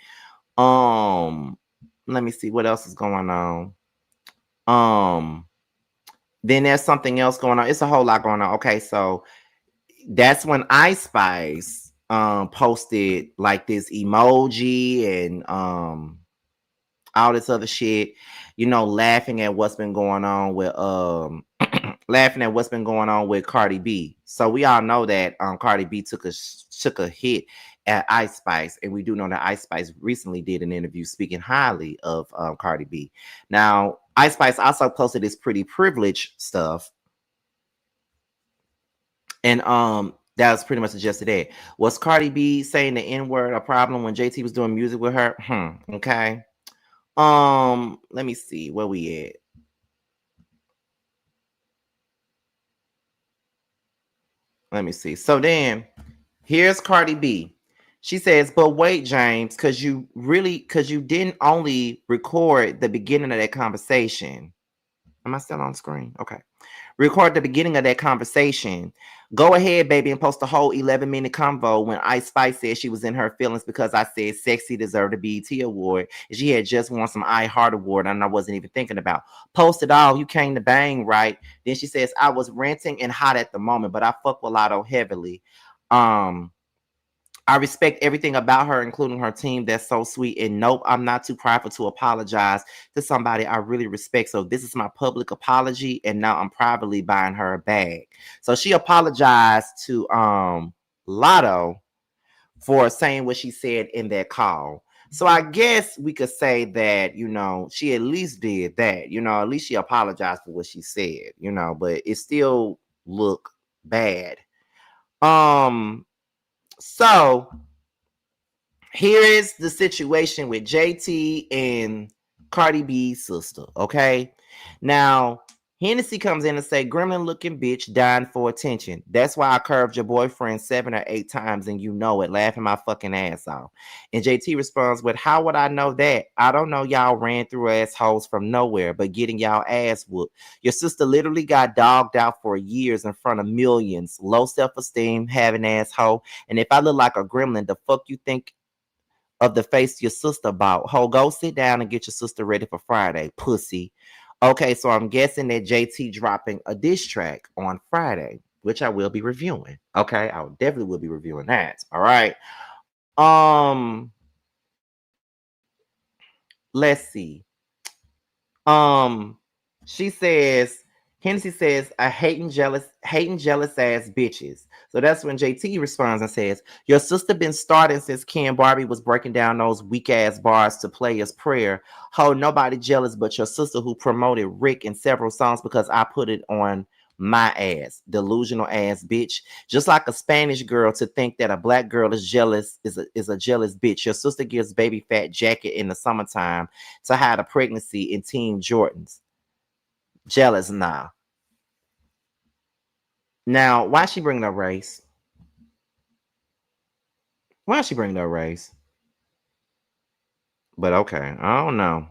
Let me see what else is going on. Then there's something else going on. It's a whole lot going on. Okay, so that's when Ice Spice posted like this emoji and all this other shit, laughing at what's been going on with Cardi B. So we all know that Cardi B took a hit at Ice Spice, and we do know that Ice Spice recently did an interview speaking highly of Cardi B. Now, Ice Spice also posted this pretty privileged stuff, and that was pretty much suggested that. Was Cardi B saying the N-word a problem when JT was doing music with her? Okay. Let me see where we at. Let me see. So then here's Cardi B. She says, "But wait, James, because you didn't only record the beginning of that conversation." Am I still on screen? Okay. Record the beginning of that conversation. Go ahead, baby, and post the whole 11-minute convo when Ice Spice said she was in her feelings because I said Sexy deserved a BET award. And she had just won some iHeart award and I wasn't even thinking about. Post it all. You came to bang, right? Then she says, "I was ranting and hot at the moment, but I fuck with Latto heavily. I respect everything about her, including her team. That's so sweet. And nope, I'm not too prideful to apologize to somebody I really respect. So this is my public apology. And now I'm privately buying her a bag." So she apologized to Latto for saying what she said in that call. So I guess we could say that, she at least did that. At least she apologized for what she said, but it still looked bad. So here is the situation with JT and Cardi B's sister. Okay. Now, Hennessy comes in and say, gremlin looking bitch dying for attention. That's why I curved your boyfriend 7 or 8 times and you know it, laughing my fucking ass off. And JT responds with, how would I know that? I don't know, y'all ran through assholes from nowhere, but getting y'all ass whooped. Your sister literally got dogged out for years in front of millions. Low self-esteem, having asshole. And if I look like a gremlin, the fuck you think of the face your sister bought? Ho, go sit down and get your sister ready for Friday, pussy. Okay, so I'm guessing that JT dropping a diss track on Friday, which I will be reviewing. Okay, I definitely will be reviewing that. All right. Let's see. Um, she says, Hennessy says, I hating jealous ass bitches. So that's when JT responds and says, your sister been starting since Ken Barbie was breaking down those weak ass bars to play as prayer. Ho, nobody jealous but your sister who promoted Rick in several songs because I put it on my ass. Delusional ass bitch. Just like a Spanish girl to think that a black girl is jealous is a jealous bitch. Your sister gives baby fat jacket in the summertime to hide a pregnancy in Team Jordans. Jealous, nah. Now, why she bring up race? Why she bring up race? But okay, I don't know.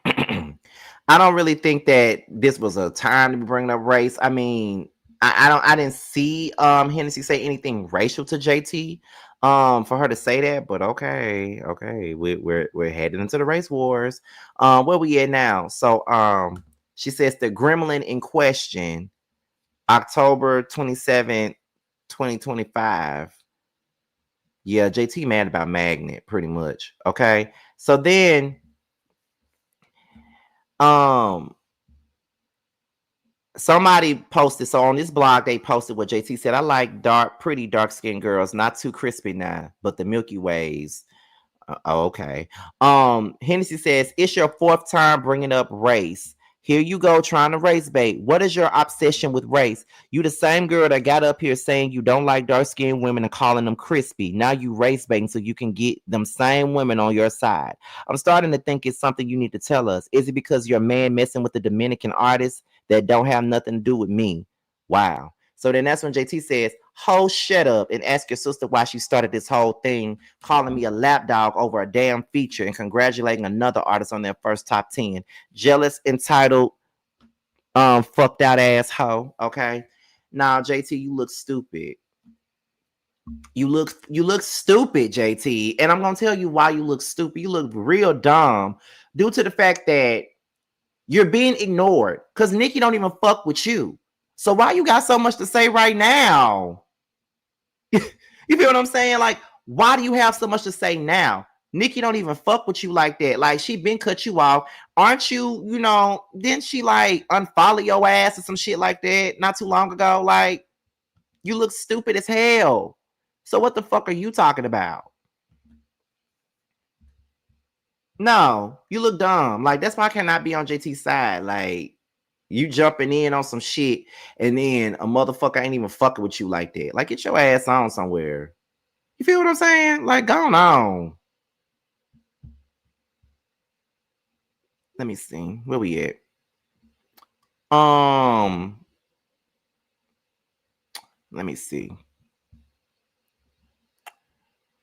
I don't really think that this was a time to be bringing up race. I mean, I didn't see Hennessy say anything racial to JT for her to say that, but okay, we're headed into the race wars. Where we at now? So she says the gremlin in question, October 27th, 2025. Yeah, JT mad about Magnet pretty much. Okay. So then um somebody posted, so on this blog they posted what JT said. I like pretty dark skinned girls, not too crispy now, but the Milky Ways. Okay. Hennessy says it's your 4th time bringing up race. Here you go trying to race bait. What is your obsession with race? You the same girl that got up here saying you don't like dark skinned women and calling them crispy. Now you race baiting so you can get them same women on your side. I'm starting to think it's something you need to tell us. Is it because you're a man messing with the Dominican artists that don't have nothing to do with me? Wow. So then that's when JT says, ho, shut up and ask your sister why she started this whole thing, calling me a lapdog over a damn feature and congratulating another artist on their first top 10. Jealous, entitled, fucked out asshole. Okay. Now, JT, you look stupid. You look stupid, JT. And I'm gonna tell you why you look stupid. You look real dumb due to the fact that you're being ignored because Nicki don't even fuck with you. So why you got so much to say right now? You feel what I'm saying? Like, why do you have so much to say now? Nicki don't even fuck with you like that. Like, she been cut you off. Aren't you, didn't she like unfollow your ass or some shit like that not too long ago? Like, you look stupid as hell. So what the fuck are you talking about? No, you look dumb. Like, that's why I cannot be on JT's side. Like, you jumping in on some shit and then a motherfucker ain't even fucking with you like that. Like, get your ass on somewhere. You feel what I'm saying? Like, go on. Let me see. Where we at? Let me see.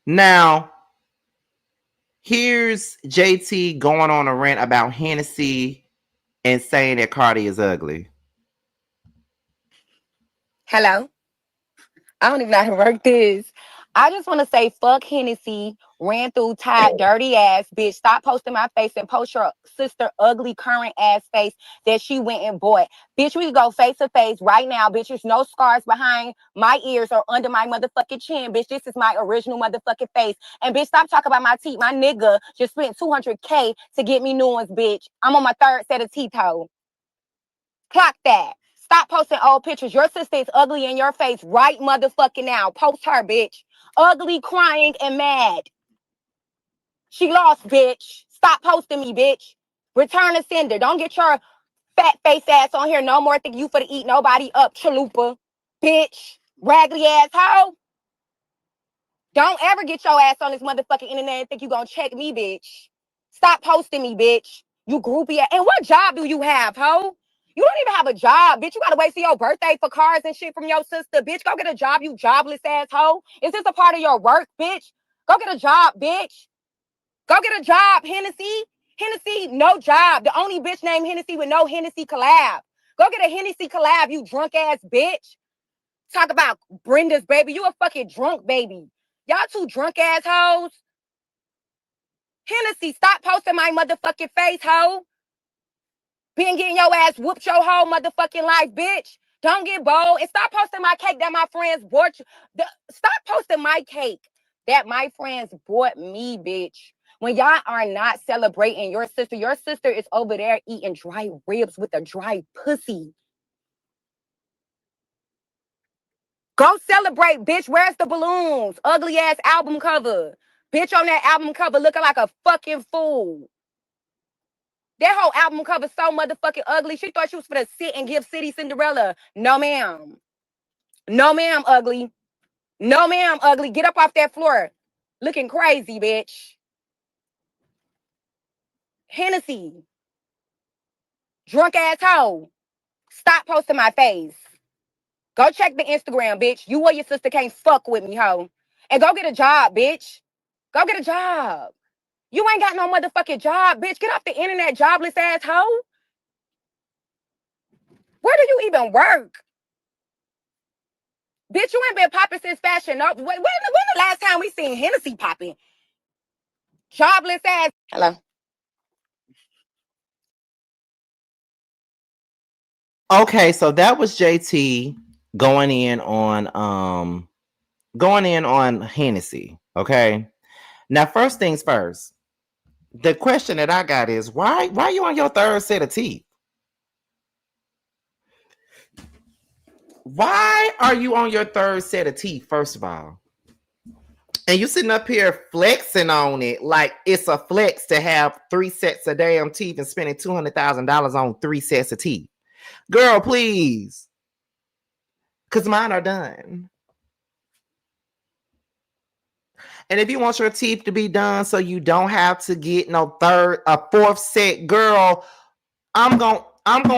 Now, here's JT going on a rant about Hennessy and saying that Cardi is ugly. Hello? I don't even know how to work this. I just want to say, fuck Hennessy, ran through, tied, dirty ass bitch. Stop posting my face and post your sister ugly current ass face that she went and bought. Bitch, we can go face to face right now, bitch. There's no scars behind my ears or under my motherfucking chin, bitch. This is my original motherfucking face. And bitch, stop talking about my teeth. My nigga just spent $200K to get me new ones, bitch. I'm on my 3rd set of teeth, hoe. Clock that. Stop posting old pictures. Your sister is ugly in your face right motherfucking now. Post her, bitch. Ugly, crying, and mad. She lost, bitch. Stop posting me, bitch. Return to sender. Don't get your fat face ass on here no more. Think you for to eat nobody up, chalupa. Bitch. Raggedy ass hoe. Don't ever get your ass on this motherfucking internet and think you gonna check me, bitch. Stop posting me, bitch. You groupie. And what job do you have, ho? You don't even have a job, bitch. You gotta wait till your birthday for cars and shit from your sister, bitch. Go get a job, you jobless asshole. Is this a part of your work, bitch? Go get a job, bitch. Go get a job, Hennessy. Hennessy, no job. The only bitch named Hennessy with no Hennessy collab. Go get a Hennessy collab, you drunk ass bitch. Talk about Brenda's baby. You a fucking drunk baby. Y'all two drunk assholes. Hennessy, stop posting my motherfucking face, ho. Been getting your ass whooped your whole motherfucking life, bitch. Don't get bold. And stop posting my cake that my friends bought you. Stop posting my cake that my friends bought me, bitch. When y'all are not celebrating your sister is over there eating dry ribs with a dry pussy. Go celebrate, bitch. Where's the balloons? Ugly ass album cover. Bitch on that album cover looking like a fucking fool. That whole album cover so motherfucking ugly. She thought she was gonna sit and give City Cinderella. No, ma'am. No, ma'am, ugly. No, ma'am, ugly. Get up off that floor. Looking crazy, bitch. Hennessy. Drunk asshole. Stop posting my face. Go check the Instagram, bitch. You or your sister can't fuck with me, ho. And go get a job, bitch. Go get a job. You ain't got no motherfucking job, bitch. Get off the internet, jobless asshole. Where do you even work? Bitch, you ain't been popping since Fashion Nova. When the last time we seen Hennessy popping? Jobless ass. Hello. Okay, so that was JT going in on Hennessy. Okay. Now, first things first. The question that I got is why you on your third set of teeth? Why are you on your third set of teeth, first of all? And you sitting up here flexing on it like it's a flex to have 3 sets of damn teeth and spending $200,000 on 3 sets of teeth. Girl, please. Because mine are done. And if you want your teeth to be done so you don't have to get no fourth set, girl, I'm gonna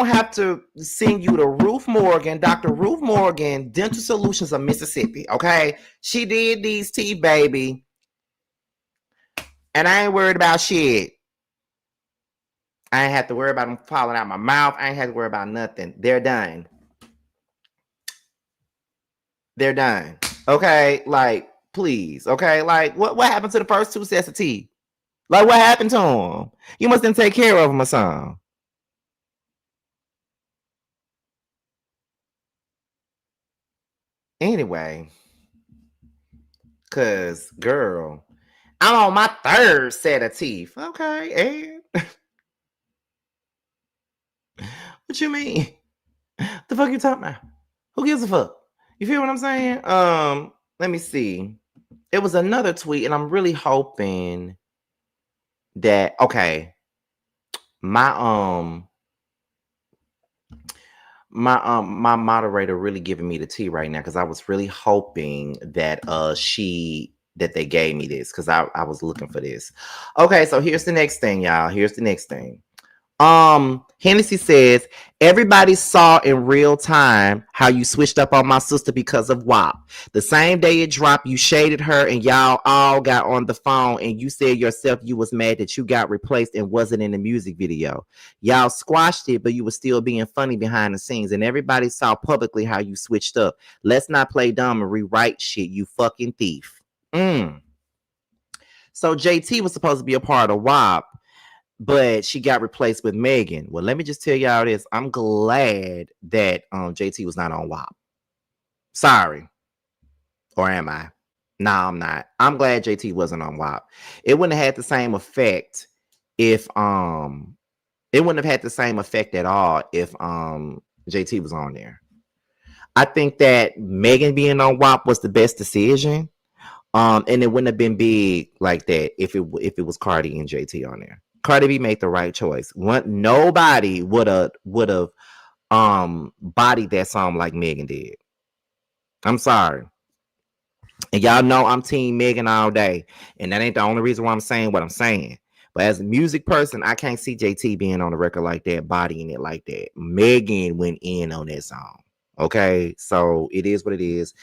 have to send you to Ruth Morgan, Dr. Ruth Morgan, Dental Solutions of Mississippi. Okay, she did these teeth, baby, and I ain't worried about shit. I ain't have to worry about them falling out my mouth. I ain't have to worry about nothing. They're done. They're done. Okay, like please. Okay, like what happened to the first 2 sets of teeth? Like what happened to them? You must didn't take care of them or something. Anyway, cause girl, I'm on my 3rd set of teeth. Okay, and what you mean? The fuck you talking about? Who gives a fuck? You feel what I'm saying? Let me see. It was another tweet, and I'm really hoping that my my moderator really giving me the tea right now because I was really hoping that that they gave me this because I was looking for this. Okay, so here's the next thing, y'all. Here's the next thing. Hennessy says everybody saw in real time how you switched up on my sister because of WAP. The same day it dropped, you shaded her and y'all all got on the phone and you said yourself you was mad that you got replaced and wasn't in the music video. Y'all squashed it, but you were still being funny behind the scenes and everybody saw publicly how you switched up. Let's not play dumb and rewrite shit, you fucking thief. So JT was supposed to be a part of WAP, but she got replaced with Megan. Well, let me just tell y'all this. I'm glad that JT was not on WAP. Sorry. Or am I? No, I'm not. I'm glad JT wasn't on WAP. It wouldn't have had the same effect if it wouldn't have had the same effect at all if JT was on there. I think that Megan being on WAP was the best decision. And it wouldn't have been big like that if it was Cardi and JT on there. Cardi B made the right choice. Nobody would have bodied that song like Megan did. I'm sorry. And y'all know I'm team Megan all day. And that ain't the only reason why I'm saying what I'm saying. But as a music person, I can't see JT being on a record like that, bodying it like that. Megan went in on that song. Okay, so it is what it is.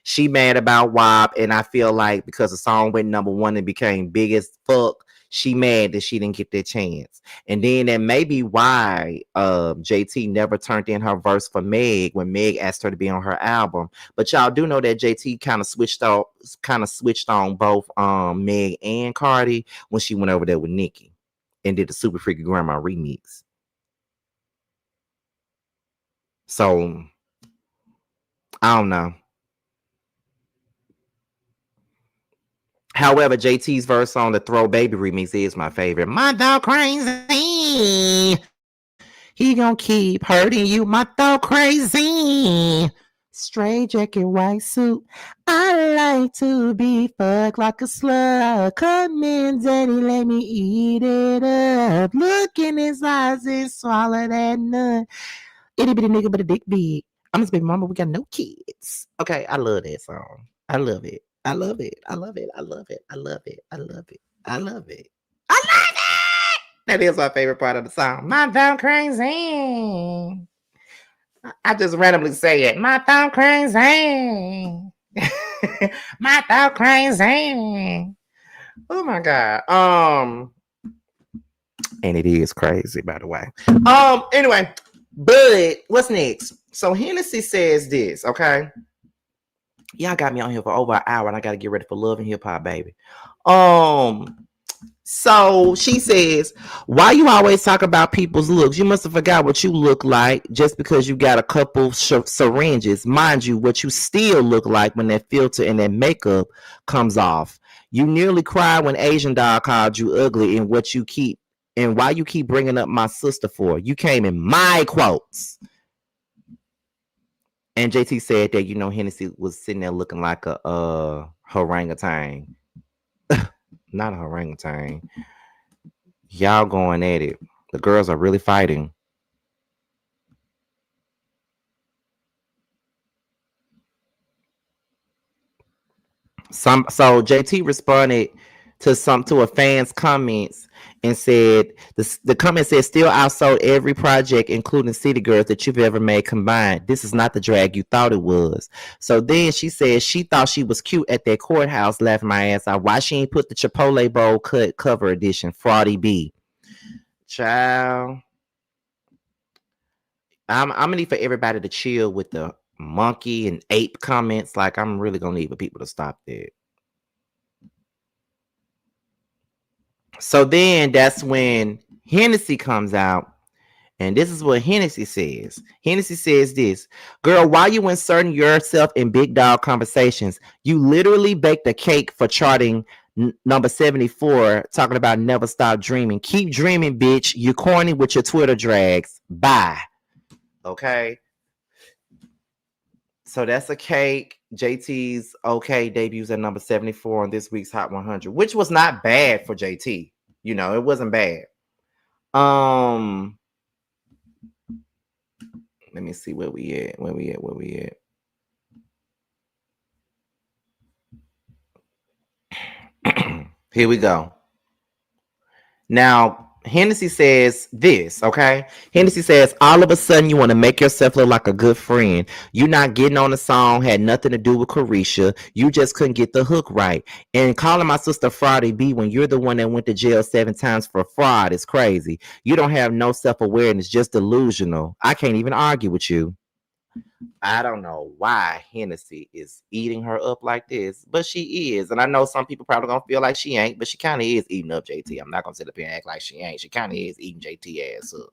She mad about WAP, and I feel like because the song went number one and became big as fuck, she mad that she didn't get that chance. And then that may be why JT never turned in her verse for Meg when Meg asked her to be on her album. But y'all do know that JT switched on both Meg and Cardi when she went over there with Nicki and did the Super Freaky Grandma remix. So I don't know. However, JT's verse on the Throw Baby remix is my favorite. My dog crazy. He gonna keep hurting you, my dog crazy. Straight jacket, white suit. I like to be fucked like a slug. Come in, daddy, let me eat it up. Look in his eyes and swallow that nut. Itty bitty nigga, but a dick big. I'm his baby mama. We got no kids. Okay, I love that song. I love it. I love it. I love it. I love it. I love it. I love it. I love it. I love it. That is my favorite part of the song. My thumb crazy. I just randomly say it. My thumb crazy. My thumb crazy. Oh my god. And it is crazy, by the way. Anyway, but what's next? So Hennessy says this, okay? Y'all got me on here for over an hour, and I gotta get ready for Love and Hip Hop, baby. So she says, why you always talk about people's looks? You must have forgot what you look like just because you got a couple syringes. Mind you, what you still look like when that filter and that makeup comes off. You nearly cried when Asian Dog called you ugly, and why you keep bringing up my sister for? You came in my quotes. And JT said that, Hennessy was sitting there looking like a orangutan. Not a orangutan. Y'all going at it. The girls are really fighting. So JT responded to a fan's comments and said the comment said, still outsold every project including City Girls that you've ever made combined. This is not the drag you thought it was. So then she said she thought she was cute at that courthouse, laughing my ass out. Why she ain't put the Chipotle bowl cut cover edition? Fraudy B. Child, I'm gonna need for everybody to chill with the monkey and ape comments. Like, I'm really gonna need for people to stop that. So then that's when Hennessy comes out, and this is what Hennessy says. Hennessy says this, girl, why you inserting yourself in big dog conversations? You literally baked a cake for charting number 74, talking about never stop dreaming. Keep dreaming, bitch. You corny with your Twitter drags. Bye. Okay. So that's a cake. JT's okay debuts at number 74 on this week's Hot 100, which was not bad for JT. It wasn't bad. Let me see where we at. Here we go. Now, Hennessy says this, okay? Hennessy says, all of a sudden you want to make yourself look like a good friend. You not getting on the song had nothing to do with Carisha. You just couldn't get the hook right. And calling my sister Fraudy B when you're the one that went to jail 7 times for fraud is crazy. You don't have no self-awareness, just delusional. I can't even argue with you. I don't know why Hennessy is eating her up like this, but she is. And I know some people probably gonna feel like she ain't, but she kind of is eating up JT. I'm not gonna sit up here and act like she ain't. She kind of is eating JT ass up.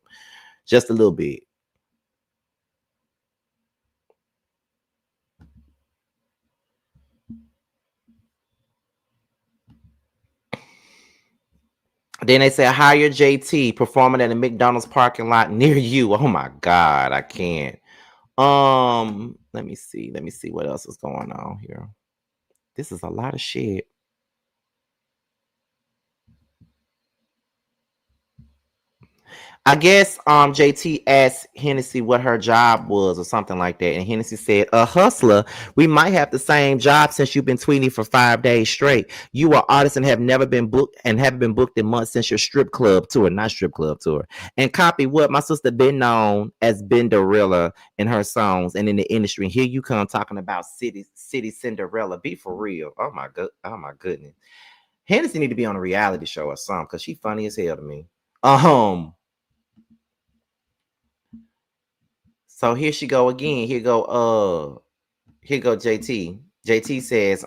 Just a little bit. Then they say hire JT performing at a McDonald's parking lot near you. Oh my God, I can't. Let me see what else is going on here. This is a lot of shit. I guess JT asked Hennessy what her job was or something like that, and Hennessy said, "A hustler. We might have the same job since you've been tweeting for 5 days straight. You are artists and have never been booked and haven't been booked in months since your strip club tour, not strip club tour. And copy what my sister been known as Benderella in her songs and in the industry. And here you come talking about city Cinderella. Be for real. Oh my goodness. Hennessy need to be on a reality show or something because she funny as hell to me. So here she go again. Here go JT. JT says,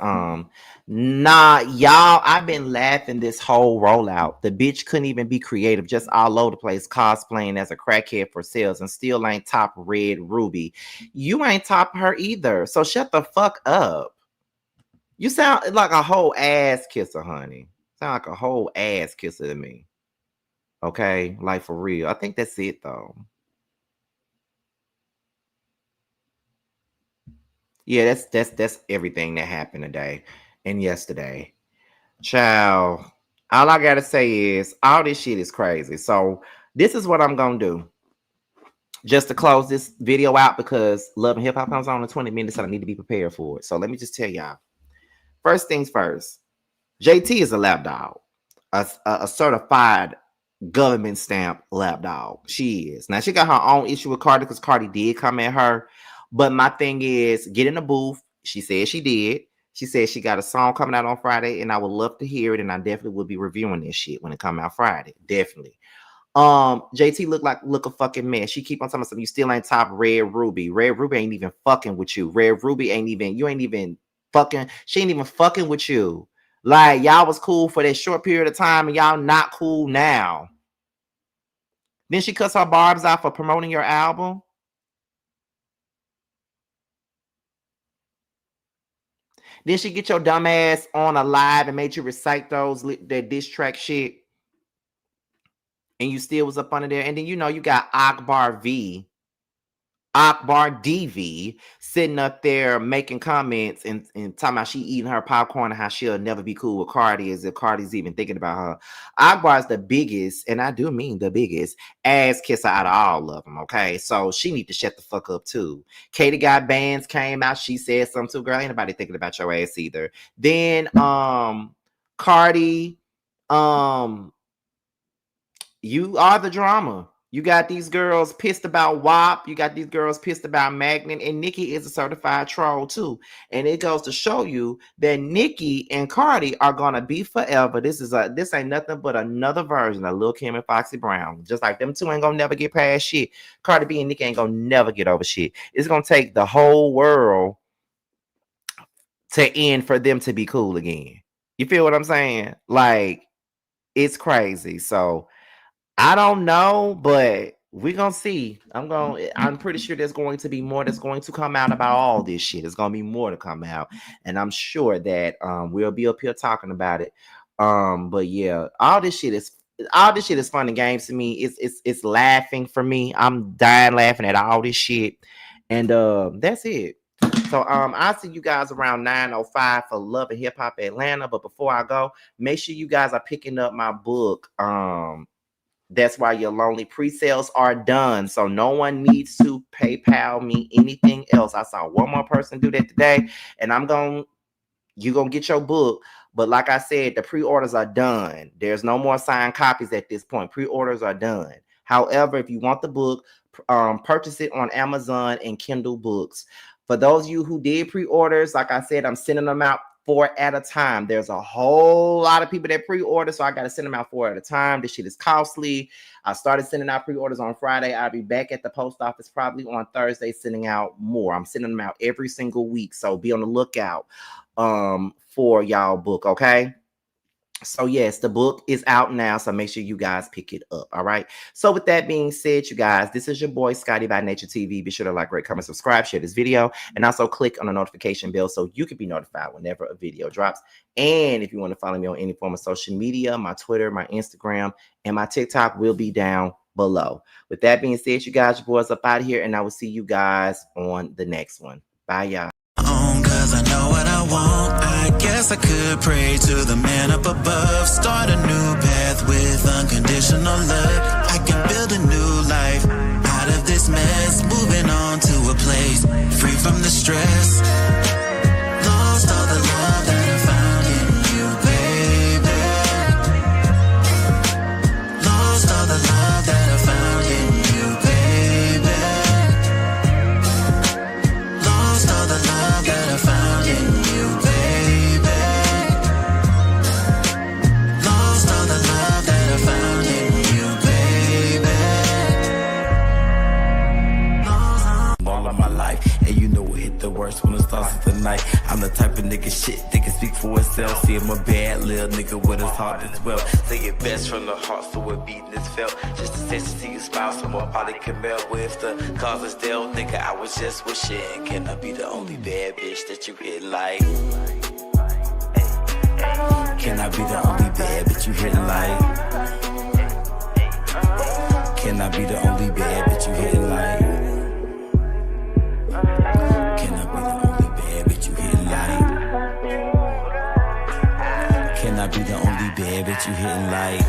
nah, y'all, I've been laughing this whole rollout. The bitch couldn't even be creative, just all over the place, cosplaying as a crackhead for sales and still ain't top Red Ruby. You ain't top her either. So shut the fuck up. You sound like a whole ass kisser, honey. Sound like a whole ass kisser to me. Okay, like for real. I think that's it though. Yeah, that's everything that happened today and yesterday. Child, all I gotta say is all this shit is crazy. So this is what I'm gonna do. Just to close this video out because Love and Hip Hop comes on in 20 minutes and I need to be prepared for it. So let me just tell y'all. First things first, JT is a lap dog, a certified government stamp lap dog. She is. Now she got her own issue with Cardi because Cardi did come at her. But my thing is, get in the booth. She said she did. She said she got a song coming out on Friday, and I would love to hear it. And I definitely will be reviewing this shit when it come out Friday. Definitely. JT look a fucking mess. She keep on telling something. You still ain't top Red Ruby. Red Ruby ain't even fucking with you. Red Ruby ain't even fucking. She ain't even fucking with you. Like y'all was cool for that short period of time, and y'all not cool now. Then she cuts her barbs out for promoting your album. Then she get your dumb ass on a live and made you recite that diss track shit. And you still was up under there. And then you got Akbar DV sitting up there making comments and talking about she eating her popcorn and how she'll never be cool with Cardi as if Cardi's even thinking about her. Akbar's the biggest, and I do mean the biggest, ass kisser out of all of them, okay? So she need to shut the fuck up too. Katie got bands came out. She said something too, girl. Ain't nobody thinking about your ass either. Then Cardi, you are the drama. You got these girls pissed about WAP. You got these girls pissed about Magnet. And Nicki is a certified troll too. And it goes to show you that Nicki and Cardi are gonna be forever. This ain't nothing but another version of Lil Kim and Foxy Brown. Just like them two ain't gonna never get past shit. Cardi B and Nicki ain't gonna never get over shit. It's gonna take the whole world to end for them to be cool again. You feel what I'm saying? Like, it's crazy. So I don't know, but we're gonna see. I'm pretty sure there's going to be more that's going to come out about all this shit. There's gonna be more to come out, and I'm sure that we'll be up here talking about it. But yeah, all this shit is fun and games to me. It's laughing for me. I'm dying laughing at all this shit, and that's it. So I'll see you guys around 9:05 for Love and Hip Hop Atlanta. But before I go, make sure you guys are picking up my book. That's Why You're Lonely. Pre-sales are done, so no one needs to PayPal me anything else. I saw one more person do that today, and you're gonna get your book. But like I said, the pre-orders are done. There's no more signed copies at this point. Pre-orders are done. However, if you want the book, purchase it on Amazon and Kindle Books. For those of you who did pre-orders, like I said, I'm sending them out 4 at a time. There's a whole lot of people that pre-order, so I got to send them out 4 at a time. This shit is costly. I started sending out pre-orders on Friday. I'll be back at the post office probably on Thursday sending out more. I'm sending them out every single week, so be on the lookout for y'all book, okay? So yes, the book is out now, so make sure you guys pick it up. All right. So with that being said, you guys, this is your boy Scotty by Nature TV. Be sure to like, rate, comment, subscribe, share this video, and also click on the notification bell so you can be notified whenever a video drops. And if you want to follow me on any form of social media, my Twitter, my Instagram, and my TikTok will be down below. With that being said, you guys, your boys up out of here, and I will see you guys on the next one. Bye, y'all. want. I guess I could pray to the man up above. Start a new path with unconditional love. I can build a new life out of this mess. Moving on to a place free from the stress. Lost all the love that I found in you, baby. Lost all the love that I found in you, baby. Lost all the love that I found in you, baby. Lost all the love that I found in you, baby. All of my life, and you know it hit the worst when it starts with the night. I'm the type of nigga shit that can speak for itself. See, I'm a bad little nigga with his heart as well. Say it best from the heart, so it beating is felt. Just a sense to see you smile, someone probably can melt with the cause is dealt. Nigga, I was just wishing, can I be the only bad bitch that you hit like? Can I be the only bad bitch you hit like? Can I be the only bad bitch you hit like? Can I be the only bad bitch you hit like? Can I be the only bad bitch you hitting like?